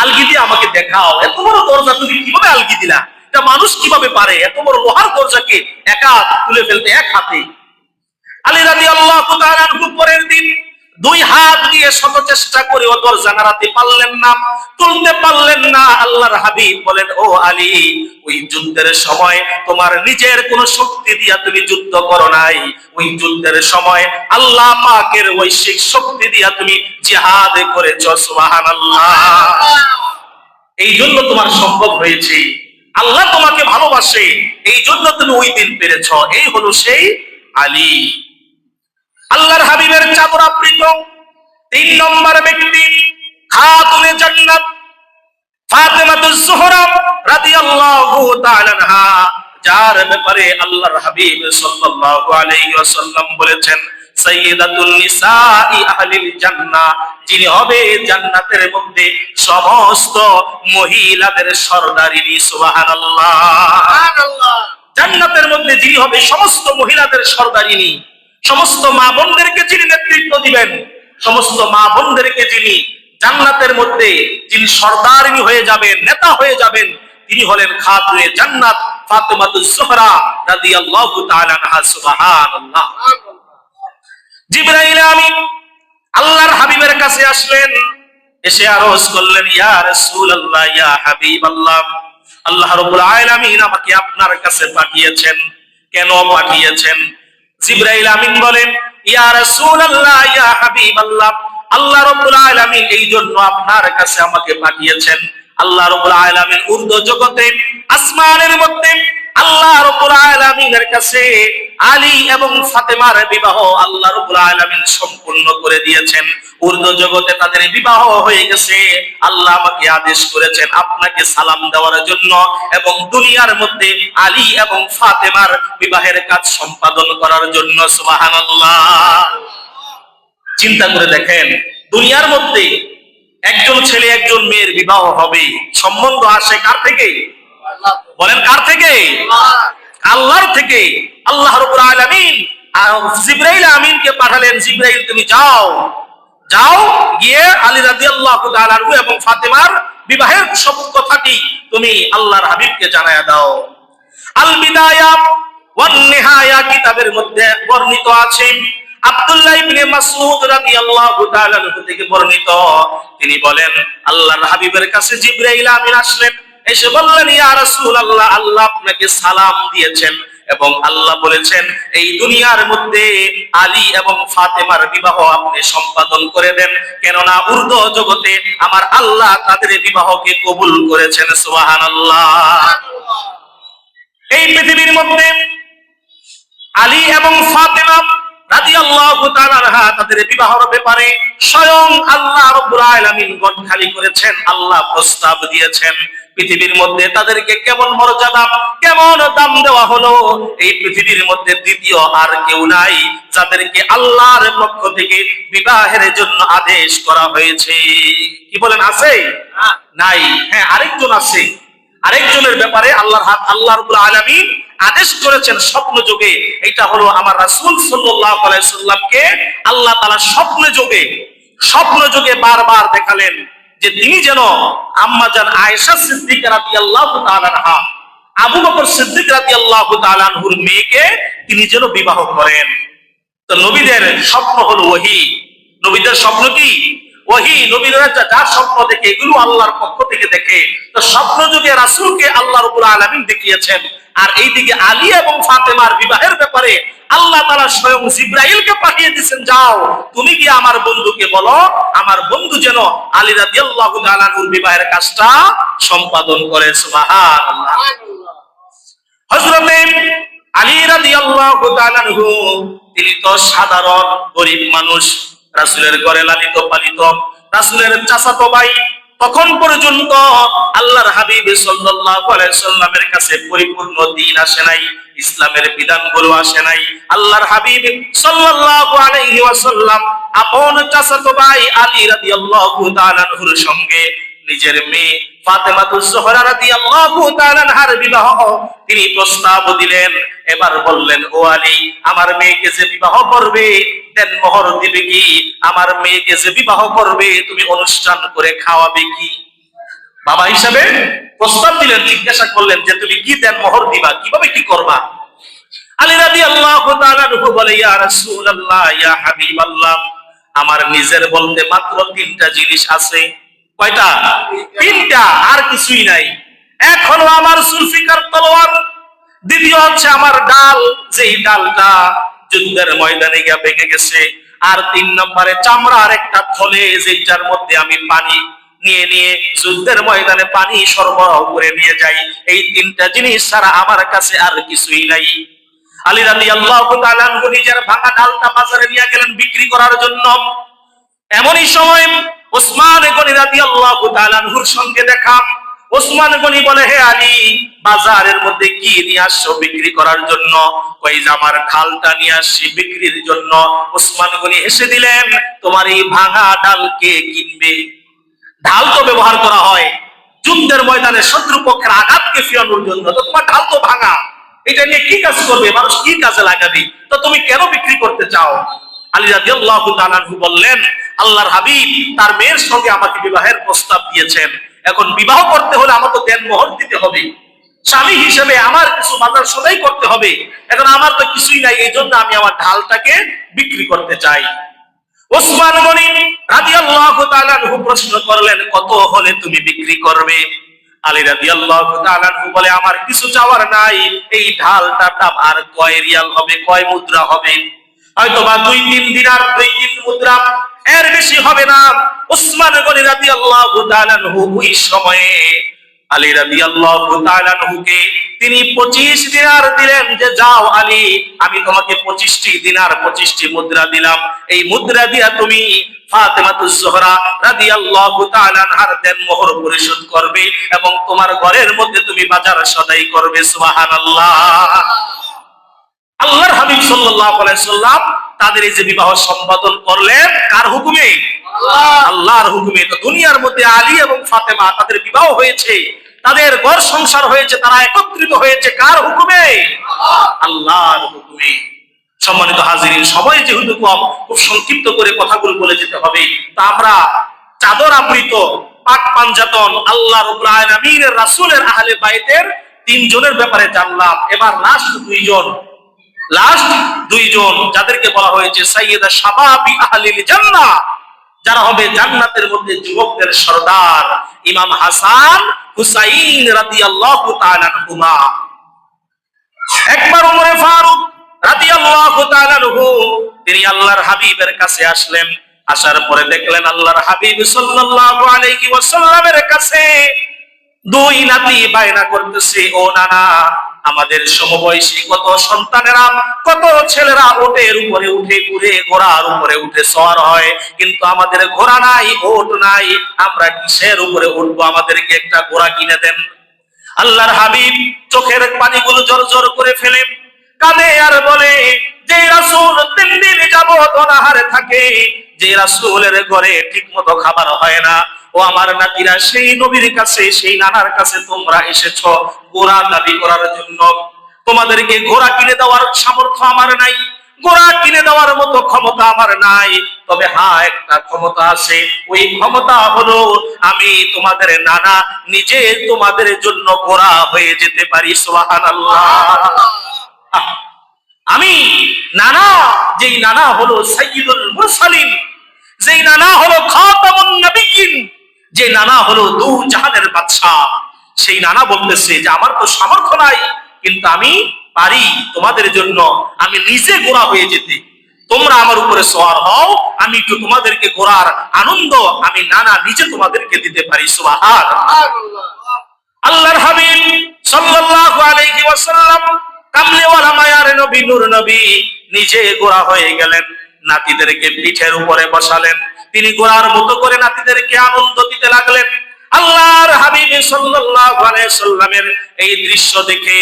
আলগি দিয়ে আমাকে দেখাও। এত বড় দরজা তুমি কিভাবে আলগি দিলা? এটা মানুষ কিভাবে পারে এত বড় লোহার দরজাকে একা তুলে ফেলতে এক হাতে? আলী রাদিয়াল্লাহু তাআলা আনহু পরের দিন দুই হাত দিয়ে শত চেষ্টা করে ও দরজা নাড়াতে পারলেন না, তুলতে পারলেন না। আল্লাহর হাবিব বলেন, ও আলী, ওই যুদ্ধের সময় তোমার নিজের কোন শক্তি দিয়া তুমি যুদ্ধ করো নাই, ওই যুদ্ধের সময় আল্লাহ পাকের ঐশিক শক্তি দিয়া তুমি জিহাদ করেছো। সুবহানাল্লাহ। এই জন্য তোমার সম্ভব হয়েছে, আল্লাহ তোমাকে ভালোবাসে, এই জন্য তুমি ওই দিন পেরেছো। এই হলো সেই আলী। আল্লাহর হাবিবের চাদর আবৃত ৩ নম্বর ব্যক্তি খাতুনে জান্নাত ফাতেমাতুজ জোহরা রাদিয়াল্লাহু তাআলা আনহা, যার ব্যাপারে আল্লাহর হাবিব সাল্লাল্লাহু আলাইহি ওয়াসাল্লাম বলেছেন, সাইয়্যিদাতুন নিসাই আহলিল জান্নাহ, যিনি হবে জান্নাতের মধ্যে সমস্ত মহিলাদের সরদারিনী। সুবহানাল্লাহ, সুবহানাল্লাহ। জান্নাতের মধ্যে যিনি হবে সমস্ত মহিলাদের সরদারিনী, সমস্ত মা বোনদেরকে যিনি নেতৃত্ব দিবেন, সমস্ত মা বোনদেরকে যিনি জান্নাতের মধ্যে যিনি সরদারিনী হয়ে যাবেন, নেতা হয়ে যাবেন, তিনি হলেন খাতুনে জান্নাত ফাতেমাতুজ জোহরা রাদিয়াল্লাহু তাআলা আনহা। সুবহানাল্লাহ। জিবরাইল আমিন আল্লাহর হাবিবের কাছে আসলেন, এসে আরজ করলেন, ইয়া রাসূলুল্লাহ, ইয়া হাবিবাল্লাহ, আল্লাহ রাব্বুল আলামিন আমাকে আপনার কাছে পাঠিয়েছেন। কেন পাঠিয়েছেন? জিবরাইল আমিন বলেন, ইয়া রাসূলুল্লাহ, ইয়া হাবিবাল্লাহ, আল্লাহ রাব্বুল আলামিন এই জন্য আপনার কাছে আমাকে পাঠিয়েছেন। আল্লাহ রাব্বুল আলামিন উর্দু জগতে আসমানের মধ্যে আল্লাহ রাব্বুল আলামিনের কাছে আলী এবং ফাতেমার বিবাহ আল্লাহ রাব্বুল আলামিন সম্পূর্ণ করে দিয়েছেন। উর্দু জগতে তাদের বিবাহ হয়ে গেছে। আল্লাহ আমাকে আদেশ করেছেন আপনাকে সালাম দেওয়ার জন্য এবং দুনিয়ার মধ্যে আলী এবং ফাতেমার বিবাহের কাজ সম্পাদন করার জন্য। সুবহানাল্লাহ। চিন্তা করে দেখেন, দুনিয়ার মধ্যে একজন ছেলে একজন মেয়ের বিবাহ হবে, সম্বন্ধ আসে কার থেকে? বলেন কার থেকে? আল্লাহর থেকে। আল্লাহ রাব্বুল আলামিন জিবরাইল আমিনকে পাঠালেন, জিবরাইল তুমি যাও, যাও গিয়ে আলী রাদিয়াল্লাহু তাআলা আনহু এবং ফাতেমার বিবাহের সব কথাটি তুমি আল্লাহর হাবিবকে জানায়া দাও। আল বিদায়া ওয়ান নিহায়া কিতাবের মধ্যে বর্ণিত আছে, আব্দুল্লাহ ইবনে মাসউদ রাদিয়াল্লাহু তাআলা আনহু থেকে বর্ণিত, তিনি বলেন আল্লাহর হাবিবের কাছে জিবরাইল আমিন আসলেন, এসে বললেন, ইয়া রাসূলুল্লাহ, আল্লাহ আপনাকে সালাম দিয়েছেন এবং আল্লাহ বলেছেন এই দুনিয়ার মধ্যে আলী এবং ফাতেমার বিবাহ আপনি সম্পাদন করে দেন, কেননা উর্দু জগতে আমার আল্লাহ তাদের বিবাহকে কবুল করেছেন। সুবহানাল্লাহ। এই পৃথিবীর মধ্যে আলী এবং ফাতেমা রাদিয়াল্লাহু তাআলা আনহা তাদের বিবাহের ব্যাপারে স্বয়ং আল্লাহ রাব্বুল আলামিন গণ খালি করেছেন। আল্লাহ প্রস্তাব দিয়েছেন। পৃথিবীর মধ্যে তাদেরকে কেমন মর্যাদা, কেমন দাম দেওয়া হলো, এই পৃথিবীর মধ্যে দ্বিতীয় আর কেউ নাই যাদেরকে আল্লাহর পক্ষ থেকে বিবাহের জন্য আদেশ করা হয়েছে। কি বলেন, আছে? নাই। হ্যাঁ, আরেকজন আছে। আরেকজনের ব্যাপারে আল্লাহ রাব্বুল আলামিন আদেশ করেছেন স্বপ্ন যোগে। এটা হলো আমার রাসূল সাল্লাল্লাহু আলাইহি সাল্লামকে আল্লাহ তাআলা স্বপ্ন যোগে বারবার দেখালেন যে তিনি যেন আম্মাজান আয়েশা সিদ্দিকা রাদিয়াল্লাহু তাআলা আনহা, আবু বকর সিদ্দিক রাদিয়াল্লাহু তাআলা আনহুর মেয়েকে তিনি যেন বিবাহ করেন। তো নবীদের স্বপ্ন হলো ওহী। নবীদের স্বপ্ন কি? ওহী। নবীরা যার স্বপ্ন দেখে এগুলো আল্লাহর পক্ষ থেকে দেখে। তো স্বপ্ন যুগে রাসূলকে আল্লাহ রাব্বুল আলামিন দেখিয়েছেন। আর এইদিকে আলী এবং ফাতেমার বিবাহের ব্যাপারে আল্লাহ তাআলা স্বয়ং জিবরাইলকে পাঠিয়ে দিয়েছেন, যাও তুমি গিয়ে আমার বন্ধুকে বলো আমার বন্ধু যেন আলী রাদিয়াল্লাহু তাআলা আনহুর বিবাহের কাজটা সম্পাদন করে। সুবহানাল্লাহ। হযরত আলী রাদিয়াল্লাহু তাআলা আনহু তিনি তো সাধারণ গরিব মানুষ, রাসূলের ঘরে লালিত পালিত, রাসূলের চাচাতো ভাই। তখন পর্যন্ত আল্লাহর হাবিব সাল্লাল্লাহু আলাইহি সাল্লামের কাছে পরিপূর্ণ দ্বীন আসে নাই, ইসলামের বিধানগুলো আসে নাই। আল্লাহর হাবিব সাল্লাল্লাহু আলাইহি ওয়াসাল্লাম আপন চাচাতো ভাই আলী রাদিয়াল্লাহু তাআলা আনহুর সঙ্গে নিজের মেয়ে ফাতেমাতুজ জোহরা রাদিয়াল্লাহু তাআলা আনহার বিবাহ তিনি প্রস্তাব দিলেন। এবার বললেন, ও আলী, আমার মেয়েকে যে বিবাহ করবে দেন মোহর দিবে কি? আমার মেয়েকে যে বিবাহ করবে তুমি অনুষ্ঠান করে খাওয়াবে কি? বাবা হিসাবে প্রস্তাব দিলেন, জিজ্ঞাসা করলেন যে তুমি কি দেন মোহর দিবা, কিভাবে কি করবা? আলী রাদিয়াল্লাহু তাআলা আনহু বলে, ইয়া রাসূলুল্লাহ, ইয়া হাবিবাল্লাহ, আমার নিজের বলতে মাত্র তিনটা জিনিস আছে। কয়টা? তিনটা, আর কিছুই নাই। এক হলো আমার জুলফিকার তলোয়ার, দ্বিতীয় হচ্ছে আমার ডাল, যেই ডালটা যুদ্ধের ময়দানে গিয়ে ভেঙে গেছে, আর তিন নম্বরে চামড়ার একটা থলে যেটার মধ্যে আমি পানি নিয়ে নিয়ে যুদ্ধের ময়দানে পানি সরবরাহ করে নিয়ে যাই। এই তিনটা জিনিস ছাড়া আমার কাছে আর কিছুই নাই। আলী রাদিয়াল্লাহু তাআলা আনহু নিজের ভাঙা ডালটা বাজারে নিয়ে গেলেন বিক্রি করার জন্য। এমনই সময় ওসমান গনি রাদিয়াল্লাহু তাআলা আনহুর সঙ্গে দেখা। ওসমান গনি বলে, হে আলী, বাজারের মধ্যে কি নিয়ে আসছো বিক্রি করার জন্য? ওই যে আমার ঢালটা নিয়ে আসছি বিক্রির জন্য। ওসমান গনি হেসে দিলেন, তোমার এই ভাঙা ডাল কে কিনবে? ঢাল তো ব্যবহার করা হয় যুদ্ধের ময়দানে শত্রুপক্ষের আঘাতকে ফিরানোর জন্য, তো তোমার ঢাল তো ভাঙা, এটা নিয়ে কি কাজ করবে? মানুষ কি কাজে লাগাবে? তো তুমি কেন বিক্রি করতে চাও? আলী রাদিয়াল্লাহু তাআলা আনহু বললেন, আল্লাহর হাবিব তার মেয়ের সঙ্গে আমাকে বিবাহের প্রস্তাব দিয়েছেন, এখন বিবাহ করতে হলে আমাকে দেনমোহর দিতে হবে, স্বামী হিসেবে আমার কিছু বাজার সদাই করতে হবে, এখন আমার তো কিছুই নাই, এই জন্য আমি আমার ঢালটাকে বিক্রি করতে চাই। ওসমান গনি রাদিয়াল্লাহু তাআলা আনহু প্রশ্ন করলেন, কত হলে তুমি বিক্রি করবে? আলী রাদিয়াল্লাহু তাআলা আনহু বলে, আমার কিছু চাওয়ার নাই, এই ঢালটার দাম আর কয় রিয়াল হবে, কয় মুদ্রা হবে? হয়তোবা 2-3 দিনার, 2-3 মুদ্রা, এর বেশি হবে না। ওসমান গনি রাদিয়াল্লাহু তাআলা আনহু ওই সময়ে আলী রাদিয়াল্লাহু তাআলা আনহুকে তিনি 25 দিনার দিলেন, যে যাও আলী, আমি তোমাকে 25টি দিনার 25টি মুদ্রা দিলাম, এই মুদ্রা দিয়া তুমি ফাতেমাতুজ জোহরা রাদিয়াল্লাহু তাআলা আনহার দেনমোহর পরিশোধ করবে এবং তোমার ঘরের মধ্যে তুমি বাজার সদাই করবে। সুবহানাল্লাহ। আল্লাহর হাবিব সাল্লাল্লাহু আলাইহি সাল্লাম তাদের এই যে বিবাহ সম্পাদন করলেন, কার হুকুমে? আল্লাহর হুকুমে। তো দুনিয়ার মধ্যে আলী এবং ফাতেমা তাদের বিবাহ হয়েছে, তাদের ঘর সংসার হয়েছে, তারা একত্রিত হয়েছে কার হুকুমে? আল্লাহর হুকুমে। সম্মানিত হাজিরিন, সবাই যেহেতু কম, খুব সংক্ষিপ্ত করে কথাগুলো বলে যেতে হবে। তা আমরা চাদর আবৃত পাক পাঞ্জাতন আল্লাহ রাব্বুল আলামিনের রাসূলের আহলে বাইতের 3 জনের ব্যাপারে জানলাম। এবার লাস্ট 2 জন যাদেরকে বলা হয়েছে সাইয়্যিদা শাবাবি আহলিল জান্নাহ, যারা হবে জান্নাতের মধ্যে যুবকদের সরদার, ইমাম হাসান হুসাইন রাদিয়াল্লাহু তাআলা আনহুমা। একবার ওমর ফারুক রাদিয়াল্লাহু তাআলা আনহু তিনি আল্লাহর হাবিবের কাছে আসলেন, আসার পরে দেখলেন আল্লাহর হাবিব সাল্লাল্লাহু আলাইহি ওয়াসাল্লামের কাছে 2 নাতি বায়না করতেছে, ও নানা, আমাদের সমবয়সী কত সন্তানেরা, কত ছেলেরা ওটের উপরে উঠে ঘুরে, ঘোড়ার উপরে উঠে সওয়ার হয়, কিন্তু আমাদের ঘোড়া নাই, ওট নাই, আমরা কিসের উপরে উঠবো? আমাদেরকে একটা ঘোড়া কিনে দেন। আল্লাহর হাবিব চোখের পানিগুলো জড়জড় করে ফেলে কাঁদে আর বলে, যে রাসূল 3 দিন যাবত অনাহারে থাকে, যে রাসূলের ঘরে ঠিকমতো খাবার হয় না, ও আমার নাতিরা, সেই নবীর কাছে, সেই নানার কাছে তোমরা এসেছো ঘোড়া দাবি করার জন্য। তোমাদেরকে ঘোড়া কিনে দেওয়ার সামর্থ্য আমার নাই, ঘোড়া কিনে দেওয়ার মতো ক্ষমতা আমার নাই, তবে হ্যাঁ, একটা ক্ষমতা আছে, ওই ক্ষমতা হলো আমি তোমাদের নানা নিজে তোমাদের জন্য ঘোড়া হয়ে যেতে পারি। সুবহানাল্লাহ। আমি নানা, যেই নানা হলো সাইয়্যিদুল মুরসালিন, যেই নানা হলো খাতামুন নবিয়্যিন, যে নানা হলো 2 জাহানের বাদশা, সেই নানা বলতেছে যে আমার তো সামর্থ্য নাই, কিন্তু আমি পারি তোমাদের জন্য আমি নিজে ঘোড়া হয়ে যেতে, তোমরা আমার উপরে সওয়ার হও, আমি একটু তোমাদেরকে ঘোড়ার আনন্দ আমি নানা নিজে তোমাদেরকে দিতে পারি। সুবহানাল্লাহ। আল্লাহর হাবিব সাল্লাল্লাহু আলাইহি ওয়াসাল্লাম কামলিওয়ালা মায়ার নবী, নূর নবী, নিজে ঘোড়া হয়ে গেলেন, নাতিদেরকে পিঠের উপরে বসালেন, তিনি ঘোড়ার মতো করে নাতিদেরকে আনন্দ দিতে লাগলেন। আল্লাহর হাবিব সাল্লাল্লাহু আলাইহি সাল্লামের এই দৃশ্য দেখে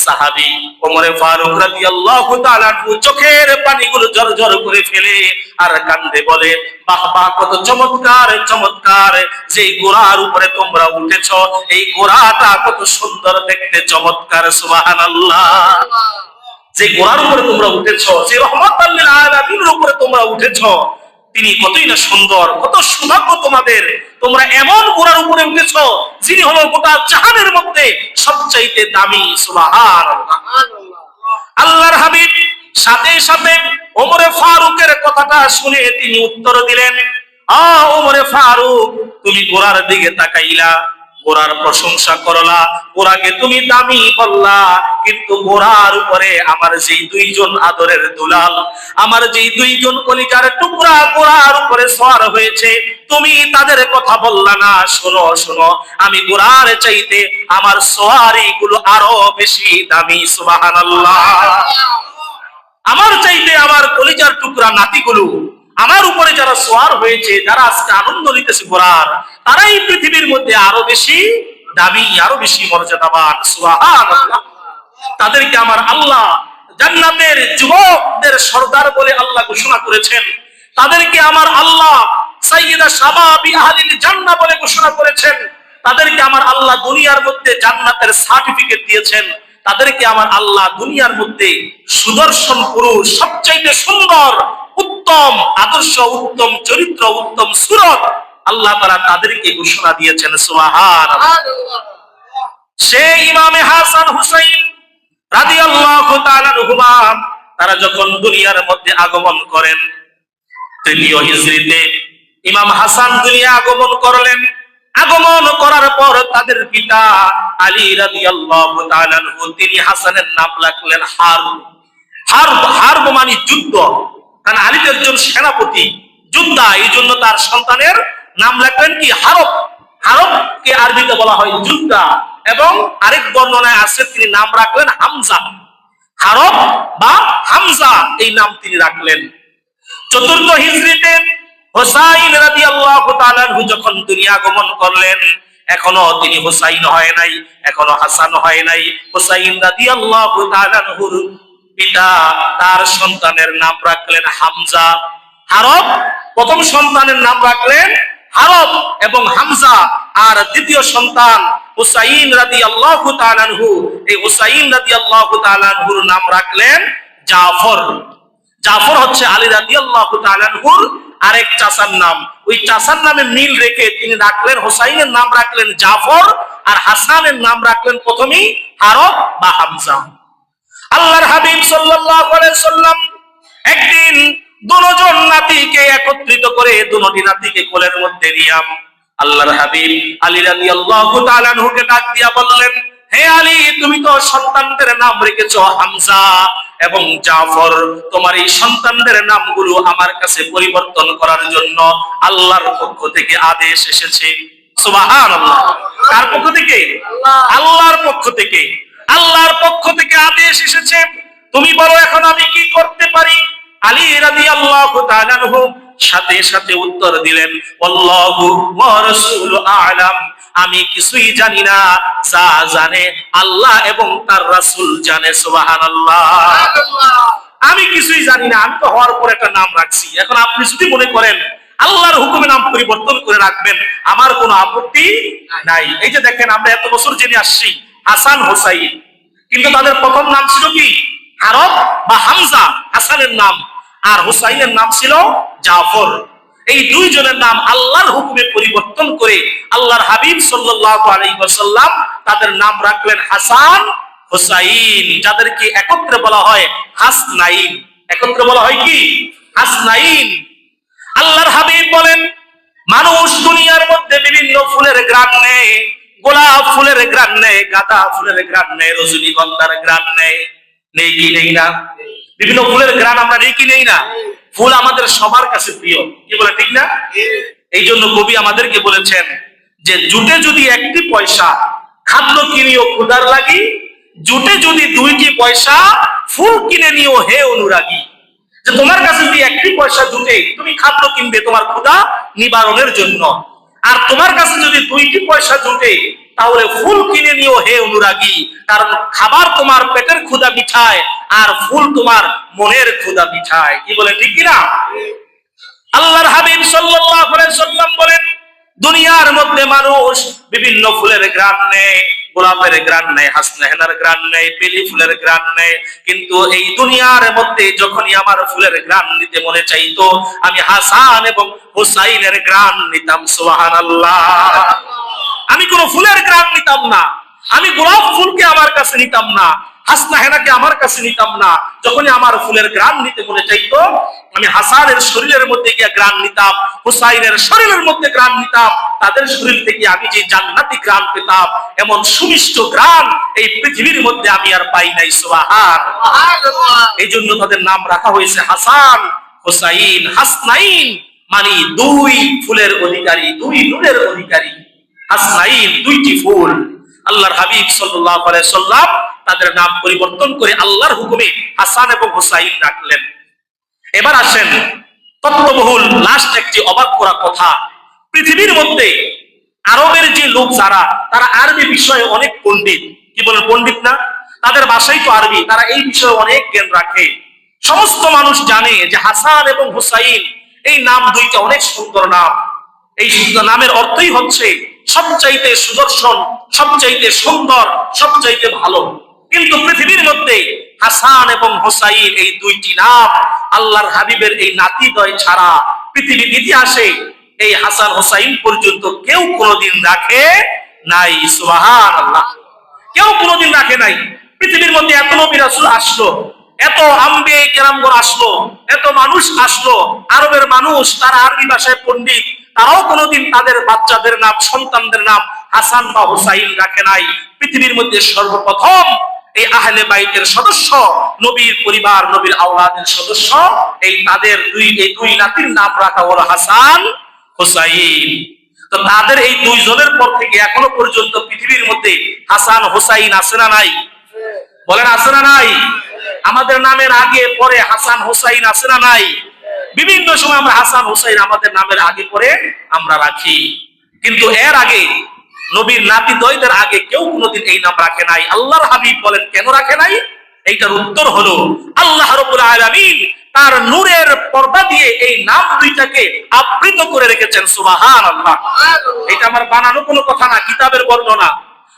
সাহাবী ওমর ফারুক রাদিয়াল্লাহু তাআলা চোখের পানিগুলো ঝরঝর করে ফেলে আর কান্দে বলে, বাহ বাহ, কত চমৎকার চমৎকার, যে ঘোড়ার উপরে তোমরা উঠেছো, এই ঘোড়াটা কত সুন্দর দেখতে, চমৎকার। সুবহানাল্লাহ। যে ঘোড়ার উপরে তোমরা উঠেছো, যে রহমাতাল লিল আলামিনের উপরে তোমরা উঠেছো, তিনি কতই না সুন্দর, কত সৌভাগ্য তোমাদের, তোমরা এমন ঘোড়ার উপরে উঠেছো যিনি হলো গোটা জাহানের মধ্যে সবচাইতে দামি। সুবহানাল্লাহ। আল্লাহর হাবিব সাথে সাথে ওমরে ফারুকের কথাটা শুনে তিনি উত্তর দিলেন, ওমরে ফারুক, তুমি ঘোড়ার দিকে তাকাইলা, ঘোড়ার প্রশংসা করলা, ঘোড়াকে তুমি দামি বললা, কিন্তু ঘোড়ার উপরে আমার যেই 2 জন আদরের দুলাল, আমার যেই 2 জন কলিজার টুকরা ঘোড়ার উপরে সওয়ার হয়েছে, তুমি তাদের কথা বললা না। শোনো শোনো, আমি ঘোড়ার চাইতে আমার সওয়ারি গুলো আরো বেশি দামি। সুবহানাল্লাহ। আমার চাইতে আমার কলিজার টুকরা নাতিগুলো, আমার উপরে যারা সওয়ার হয়েছে, যারা আজকে আনন্দ নিতেছে ঘোড়ার, তারাই পৃথিবীর মধ্যে আরো বেশি দামি, আরো বেশি মর্যাদাবান। সুবহানাল্লাহ। তাদেরকে আমার আল্লাহ জান্নাতের যুবকদের সর্দার বলে আল্লাহ ঘোষণা করেছেন। তাদেরকে আমার আল্লাহ সাইয়্যিদা শাবাবি আহলিল জান্নাহ বলে ঘোষণা করেছেন। তাদেরকে আমার আল্লাহ দুনিয়ার মধ্যে জান্নাতের সার্টিফিকেট দিয়েছেন। তাদেরকে আমার আল্লাহ দুনিয়ার মধ্যে সুদর্শন পুরুষ, সবচাইতে সুন্দর, উত্তম আদর্শ, উত্তম চরিত্র, উত্তম সুরত আল্লাহ তাআলা তাদেরকে ঘোষণা দিয়েছেন। সুবহানাল্লাহ। সেই ইমামে হাসান হুসাইন রাদিয়াল্লাহু তাআলা আনহুমা তারা যখন দুনিয়ার মধ্যে আগমন করেন, তৃতীয় হিজরিতে ইমাম হাসান দুনিয়া আগমন করলেন। আগমন করার পর তাদের পিতা আলী রাদিয়াল্লাহু তাআলা আনহু তিনি হাসানের নাম রাখলেন হারব। হারব মানে যুদ্ধ, কারণ আলী একজন সেনাপতি, যোদ্ধা, এই জন্য তার সন্তানের নাম রাখলেন কি হারব। হারবকে আরবিতে বলা হয় যোদ্ধা। এবং আরেক বর্ণনায় আছে তিনি নাম রাখলেন হামজা। হারব বা হামজা এই নাম তিনি রাখলেন। চতুর্থ হিজরিতে হুসাইন রাদিয়াল্লাহু তাআলা আনহু যখন দুনিয়া আগমন করলেন, এখনো তিনি হুসাইন হয় নাই, এখনো হাসান হয় নাই। হুসাইন রাদিয়াল্লাহু তাআলা আনহুর পিতা তার সন্তানের নাম রাখলেন হামজা। হারব প্রথম সন্তানের নাম রাখলেন হারব এবং হামজা, আর দ্বিতীয় সন্তান হুসাইন রাদিয়াল্লাহু তাআলা আনহু, এই হুসাইন রাদিয়াল্লাহু তাআলা আনহুর নাম রাখলেন জাফর। জাফর হচ্ছে আলী রাদিয়াল্লাহু তাআলা আনহুর আরেক চাচার নাম। ওই চাচার নামে মিল রেখে তিনি রাখলেন, হুসাইনের নাম রাখলেন জাফর, আর হাসানের নাম রাখলেন প্রথমেই হারব বা হামজা। আল্লাহর হাবিব সাল্লাল্লাহু আলাইহি সাল্লাম একদিন দুজন নাতিকে একত্রিত করে দুটি নাতিকে কোলের মধ্যে নিয়ে আল্লাহর হাবিব আলী রাদিয়াল্লাহু তাআলা আনহুকে ডাক দিয়া বললেন, হে আলী, তুমি তো সন্তানদের নাম রেখেছো হামজা এবং জাফর, তোমার এই সন্তানদের নামগুলো আমার কাছে পরিবর্তন করার জন্য আল্লাহর পক্ষ থেকে আদেশ এসেছে। সুবহানাল্লাহ। কার পক্ষ থেকে? আল্লাহর পক্ষ থেকে। আল্লাহর পক্ষ থেকে আদেশ এসেছে, তুমি বলো এখন আমি কি করতে পারি? আলী রাদিয়াল্লাহু তাআলা আনহু সাথে সাথে উত্তর দিলেন, আল্লাহু ওয়া রাসূলু আ'লাম, আমি কিছুই জানি না, যা জানে আল্লাহ এবং তার রাসূল জানে। সুবহানাল্লাহ। আমি কিছুই জানি না, আমি তো হওয়ার পর একটা নাম রাখছি। এখন আপনি যদি মনে করেন আল্লাহর হুকুমে নাম পরিবর্তন করে রাখবেন, আমার কোনো আপত্তি নাই। এই যে দেখেন, আমরা এত বছর জেনে আসছি হাসান হুসাইন, কিন্তু তাদের প্রথম নাম ছিল কি? হারব বা হামজা, হাসানের নাম, আর হুসাইনের নাম ছিল জাফর। এই দুইজনের নাম আল্লাহর হুকুমে পরিবর্তন করে আল্লাহর হাবিব সাল্লাল্লাহু আলাইহি ওয়াসাল্লাম তাদের নাম রাখলেন হাসান হুসাইন, যাদেরকে একত্রে বলা হয় হাসনাইন। একত্রে বলা হয় কি? হাসনাইন। আল্লাহর হাবিব বলেন, মানুষ দুনিয়ার মধ্যে বিভিন্ন ফুলের ঘ্রাণ নেয়, গোলাপ ফুলের ঘ্রাণ নেয়, গাঁদা ফুলের ঘ্রাণ নেয়, রজনীগন্ধার ঘ্রাণ নেয়, নেই কি নেই না? বিভিন্ন ফুলের ঘ্রাণ আমরা নেই কি নেই না? ফুল আমাদের সবার কাছে প্রিয়, কি বলে ঠিক না? এই জন্য কবি আমাদেরকে বলেছেন যে জুটে যদি একটি পয়সা খাদ্য কিনিও ক্ষুধার লাগি, জুটে যদি দুইটি পয়সা ফুল কিনে নিও হে অনুরাগী। যে তোমার কাছে যদি একটি পয়সা জুটে, তুমি খাদ্য কিনবে তোমার ক্ষুধা নিবারণের জন্য, আর তোমার কাছে যদি দুইটি পয়সা জুটে তাহলে ফুল কিনে নিও হে অনুরাগী, কারণ খাবার তোমার পেটের ক্ষুধা মিঠায় আর ফুল তোমার মনের ক্ষুধা মিঠায়। কি বলে ঠিক কিনা? আল্লাহর হাবিব সাল্লাল্লাহু আলাইহি সাল্লাম বলেন, দুনিয়ার মধ্যে মানুষ বিভিন্ন ফুলের ঘ্রাণ নেয়, গোলাপের ঘ্রাণ নেয়, হাসনাহেনার ঘ্রাণ নেয়, বেলি ফুলের ঘ্রাণ নেয়, কিন্তু এই দুনিয়ার মধ্যে যখনই আমার ফুলের ঘ্রাণ নিতে মনে চাইতো, আমি হাসান এবং হুসাইনের ঘ্রাণ নিতাম। সুবহানাল্লাহ। আমি কোন ফুলের ঘ্রাণ নিতাম না, আমি গোলাপ ফুলকে আমার কাছে নিতাম না, হাসনাহেনাকে আমার কাছে নিতাম না। যখনই আমার ফুলের ঘ্রাণ নিতে মনে চাইতো, আমি হাসানের শরীরের মধ্যে গিয়ে ঘ্রাণ নিতাম, হুসাইনের শরীরের মধ্যে ঘ্রাণ নিতাম। তাদের শরীর থেকে আমি যে জান্নাতি ঘ্রাণ পেতাম, এমন সুমিষ্ট ঘ্রাণ এই পৃথিবীর মধ্যে আমি আর পাই নাই। সুবহানাল্লাহ। এই জন্য তাদের নাম রাখা হয়েছে হাসান হুসাইন। হাসনাইন মানে দুই ফুলের অধিকারী, দুই নূরের অধিকারী। হাসনাইন দুইটি ফুল। আল্লাহর হাবিব সাল্লাল্লাহু আলাইহি সাল্লাম তাদের নাম পরিবর্তন করে আল্লাহর হুকুমে হাসান এবং হুসাইন রাখলেন। এবার আসেন তত্ত্ববহুল লাস্ট একটি অবাক করা কথা। পৃথিবীর মধ্যে আরবের যে লোক যারা, তারা আরবি বিষয়ে অনেক পণ্ডিত। কি বলেন, পণ্ডিত না? তাদের ভাষাই তো আরবি, তারা এই বিষয়ে অনেক জ্ঞান রাখে। সমস্ত মানুষ জানে যে হাসান এবং হুসাইন এই নাম দুইটা অনেক সুন্দর নাম। এই নামের অর্থই হচ্ছে সবচাইতে সুদর্শন, সবচাইতে সুন্দর, সবচাইতে ভালো। কিন্তু পৃথিবীর মধ্যে হাসান এবং হুসাইন এই দুইটি নাম আল্লাহর হাবিবের এই নাতিদ্বয় ছাড়া পৃথিবীর ইতিহাসে এই হাসান হুসাইন পর্যন্ত কেউ কোনোদিন রাখে নাই। সুবহানাল্লাহ। কেউ কোনোদিন রাখে নাই। পৃথিবীর মধ্যে এত নবী রাসূল আসলো, এত আম্বিয়া কেরামগণ আসলো, এত মানুষ আসলো, আরবের মানুষ তারা আরবি ভাষায় পণ্ডিত, তারাও কোনোদিন তাদের বাচ্চাদের নাম, সন্তানদের নাম হাসান বা হুসাইন রাখে নাই। পৃথিবীর মধ্যে সর্বপ্রথম এই আহলে বাইতের সদস্য, নবীর পরিবার, নবীর আওলাদের সদস্য, এই তাদের দুই নাতির নাম রাখা হলো হাসান হুসাইন। তো তাদের এই দুইজনের পর থেকে এখনো পর্যন্ত পৃথিবীর মধ্যে হাসান হুসাইন আছে না নাই? বলেন, আছে না নাই? আমাদের নামের আগে পরে হাসান হুসাইন আছে না নাই? বিভিন্ন সময় আমরা হাসান হুসাইন আমাদের নামের আগে পরে আমরা রাখি, কিন্তু এর আগে নবীর নাতিদ্বয়দের আগে কেউ কোনোদিন এই নাম রাখে নাই। আল্লাহর হাবিব বলেন কেন রাখে নাই? এইটার উত্তর হলো আল্লাহ রাব্বুল আলামিন তার নূরের পর্দা দিয়ে এই নাম দুইটাকে আবৃত করে রেখেছেন। সুবহানাল্লাহ। এটা আমার বানানো কোনো কথা না, কিতাবের বর্ণনা।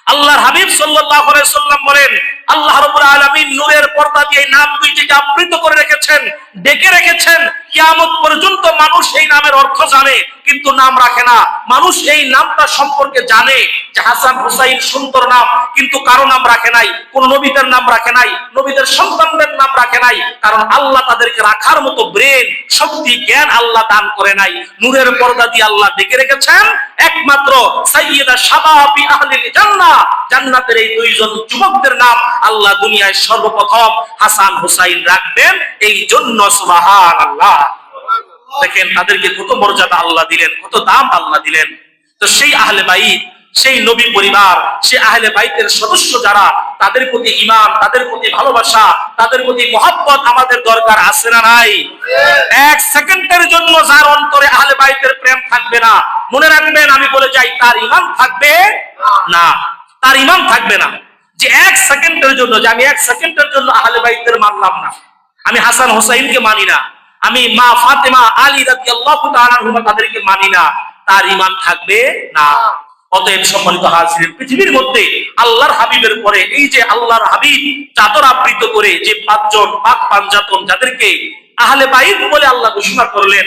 আল্লাহর হাবিব সাল্লাল্লাহু আলাইহি সাল্লাম বলেন আল্লাহ রাব্বুল আলামিন নূরের পর্দা দিয়ে নাম দুইটাকে আবৃত করে রেখেছেন, ডেকে রেখেছেন। কিয়ামত পর্যন্ত মানুষ এই নামের অর্থ জানে কিন্তু নাম রাখে না। মানুষ এই নামটা সম্পর্কে জানে যে হাসান হুসাইন সুন্দর নাম, কিন্তু কারো নাম রাখে নাই, কোন নবীদের নাম রাখে নাই, নবীদের সন্তানদের নাম রাখে নাই, কারণ আল্লাহ তাদেরকে রাখার মতো ব্রেন, শক্তি, জ্ঞান আল্লাহ দান করে নাই। নূরের পর্দা দিয়ে আল্লাহ ডেকে রেখেছেন একমাত্র সাইয়্যিদা শাবাবি আহলিল জান্নাহ, জান্নাতের এই দুইজন যুবকদের নাম আল্লাহ দুনিয়ায় সর্বপ্রথম হাসান হুসাইন রাখবেন এই জন্য। সুবহানাল্লাহ। দেখেন তাদেরকে কত মর্যাদা আল্লাহ দিলেন, কত দাম আল্লাহ দিলেন। তো সেই আহলে বাইত, সেই নবী পরিবার, সেই আহলে বাইতের সদস্য যারা, তাদের প্রতি ঈমান, তাদের প্রতি ভালোবাসা, তাদের প্রতি মহব্বত আমাদের দরকার আছে না নাই? এক সেকেন্ডের জন্য যার অন্তরে আহলে বাইতের প্রেম থাকবে না, মনে রাখবেন আমি বলে যাই, তার ঈমান থাকবে না, তার ঈমান থাকবে না। যে এক সেকেন্ডের জন্য, যে আমি এক সেকেন্ডের জন্য আহলে বাইতের মানলাম না, আমি হাসান হুসাইনকে মানি না, আমি মা ফাতেমা, আলী রাদিয়াল্লাহু তাআলা আনহুমা তাদেরকে মানি না, তার ঈমান থাকবে না। অতএব সম্মানিত হাজিরিন, পৃথিবীর মধ্যে আল্লাহর হাবিবের পরে এই যে আল্লাহর হাবিব চাদর আবৃত করে যে পাঁচজন পাক পাঞ্জাতন যাদেরকে আহলে বাইত বলে আল্লাহ ঘোষণা করলেন,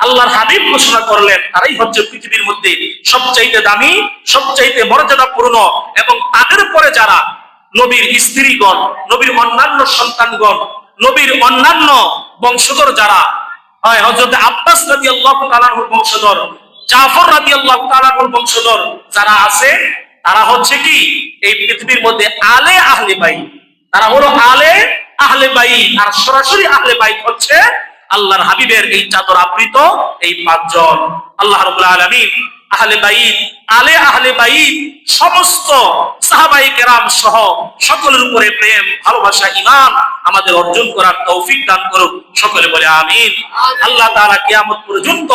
আল্লাহর হাবিব ঘোষণা করলেন, তারাই হচ্ছে পৃথিবীর মধ্যে সবচাইতে দামি, সবচাইতে মর্যাদাপূর্ণ। এবং তাদের পরে যারা নবীর স্ত্রীগণ, নবীর অন্যান্য সন্তানগণ, নবীর অন্যান্য বংশধর যারা হয়, হযরত আব্বাস রাদিয়াল্লাহু তাআলা আনহুর বংশধর, জাফর রাদিয়াল্লাহু তাআলা আনহুর বংশধর যারা আছে, তারা হচ্ছে কি এই পৃথিবীর মধ্যে আলে আহলে বাইত। তারা হলো আলে আহলে বাইত। আর সরাসরি আহলে বাইত হচ্ছে আল্লাহর হাবিবের এই চাদর আবৃত এই পাঁচজন। আল্লাহ রাব্বুল আলামিন আহলে বাইত, আলে আহলে বাইত সমস্ত সাহাবায়ে কেরাম সহ সকলের উপরে প্রেম, ভালোবাসা, ঈমান আমাদের অর্জন করার তৌফিক দান করুক। সকলে বলে আমিন। আল্লাহ তাআলা কিয়ামত পর্যন্ত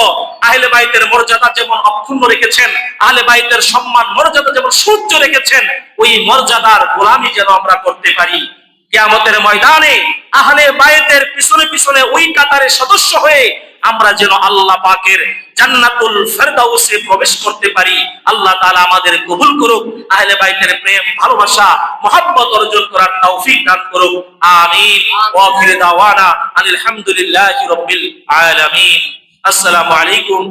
আহলে বাইতের মর্যাদা যেমন অক্ষুণ্ণ রেখেছেন, আহলে বাইতের সম্মান মর্যাদা যেমন সুউচ্চ রেখেছেন, ওই মর্যাদার গোলামি যেন আমরা করতে পারি। কিয়ামতের ময়দানে আহলে বাইতের পিছনে পিছনে ওই কাতারে সদস্য হয়ে আমরা যেন আল্লাহ পাকের জান্নাতুল ফেরদাউসে প্রবেশ করতে পারি। আল্লাহ তাআলা আমাদের কবুল করুক, আহলে বাইতের প্রেম, ভালোবাসা, মহব্বত অর্জন করার তৌফিক দান করুক। আমিন। ওয়া আখির দাওয়ানা আলহামদুলিল্লাহি রাব্বিল আলামিন। আসসালামু আলাইকুম।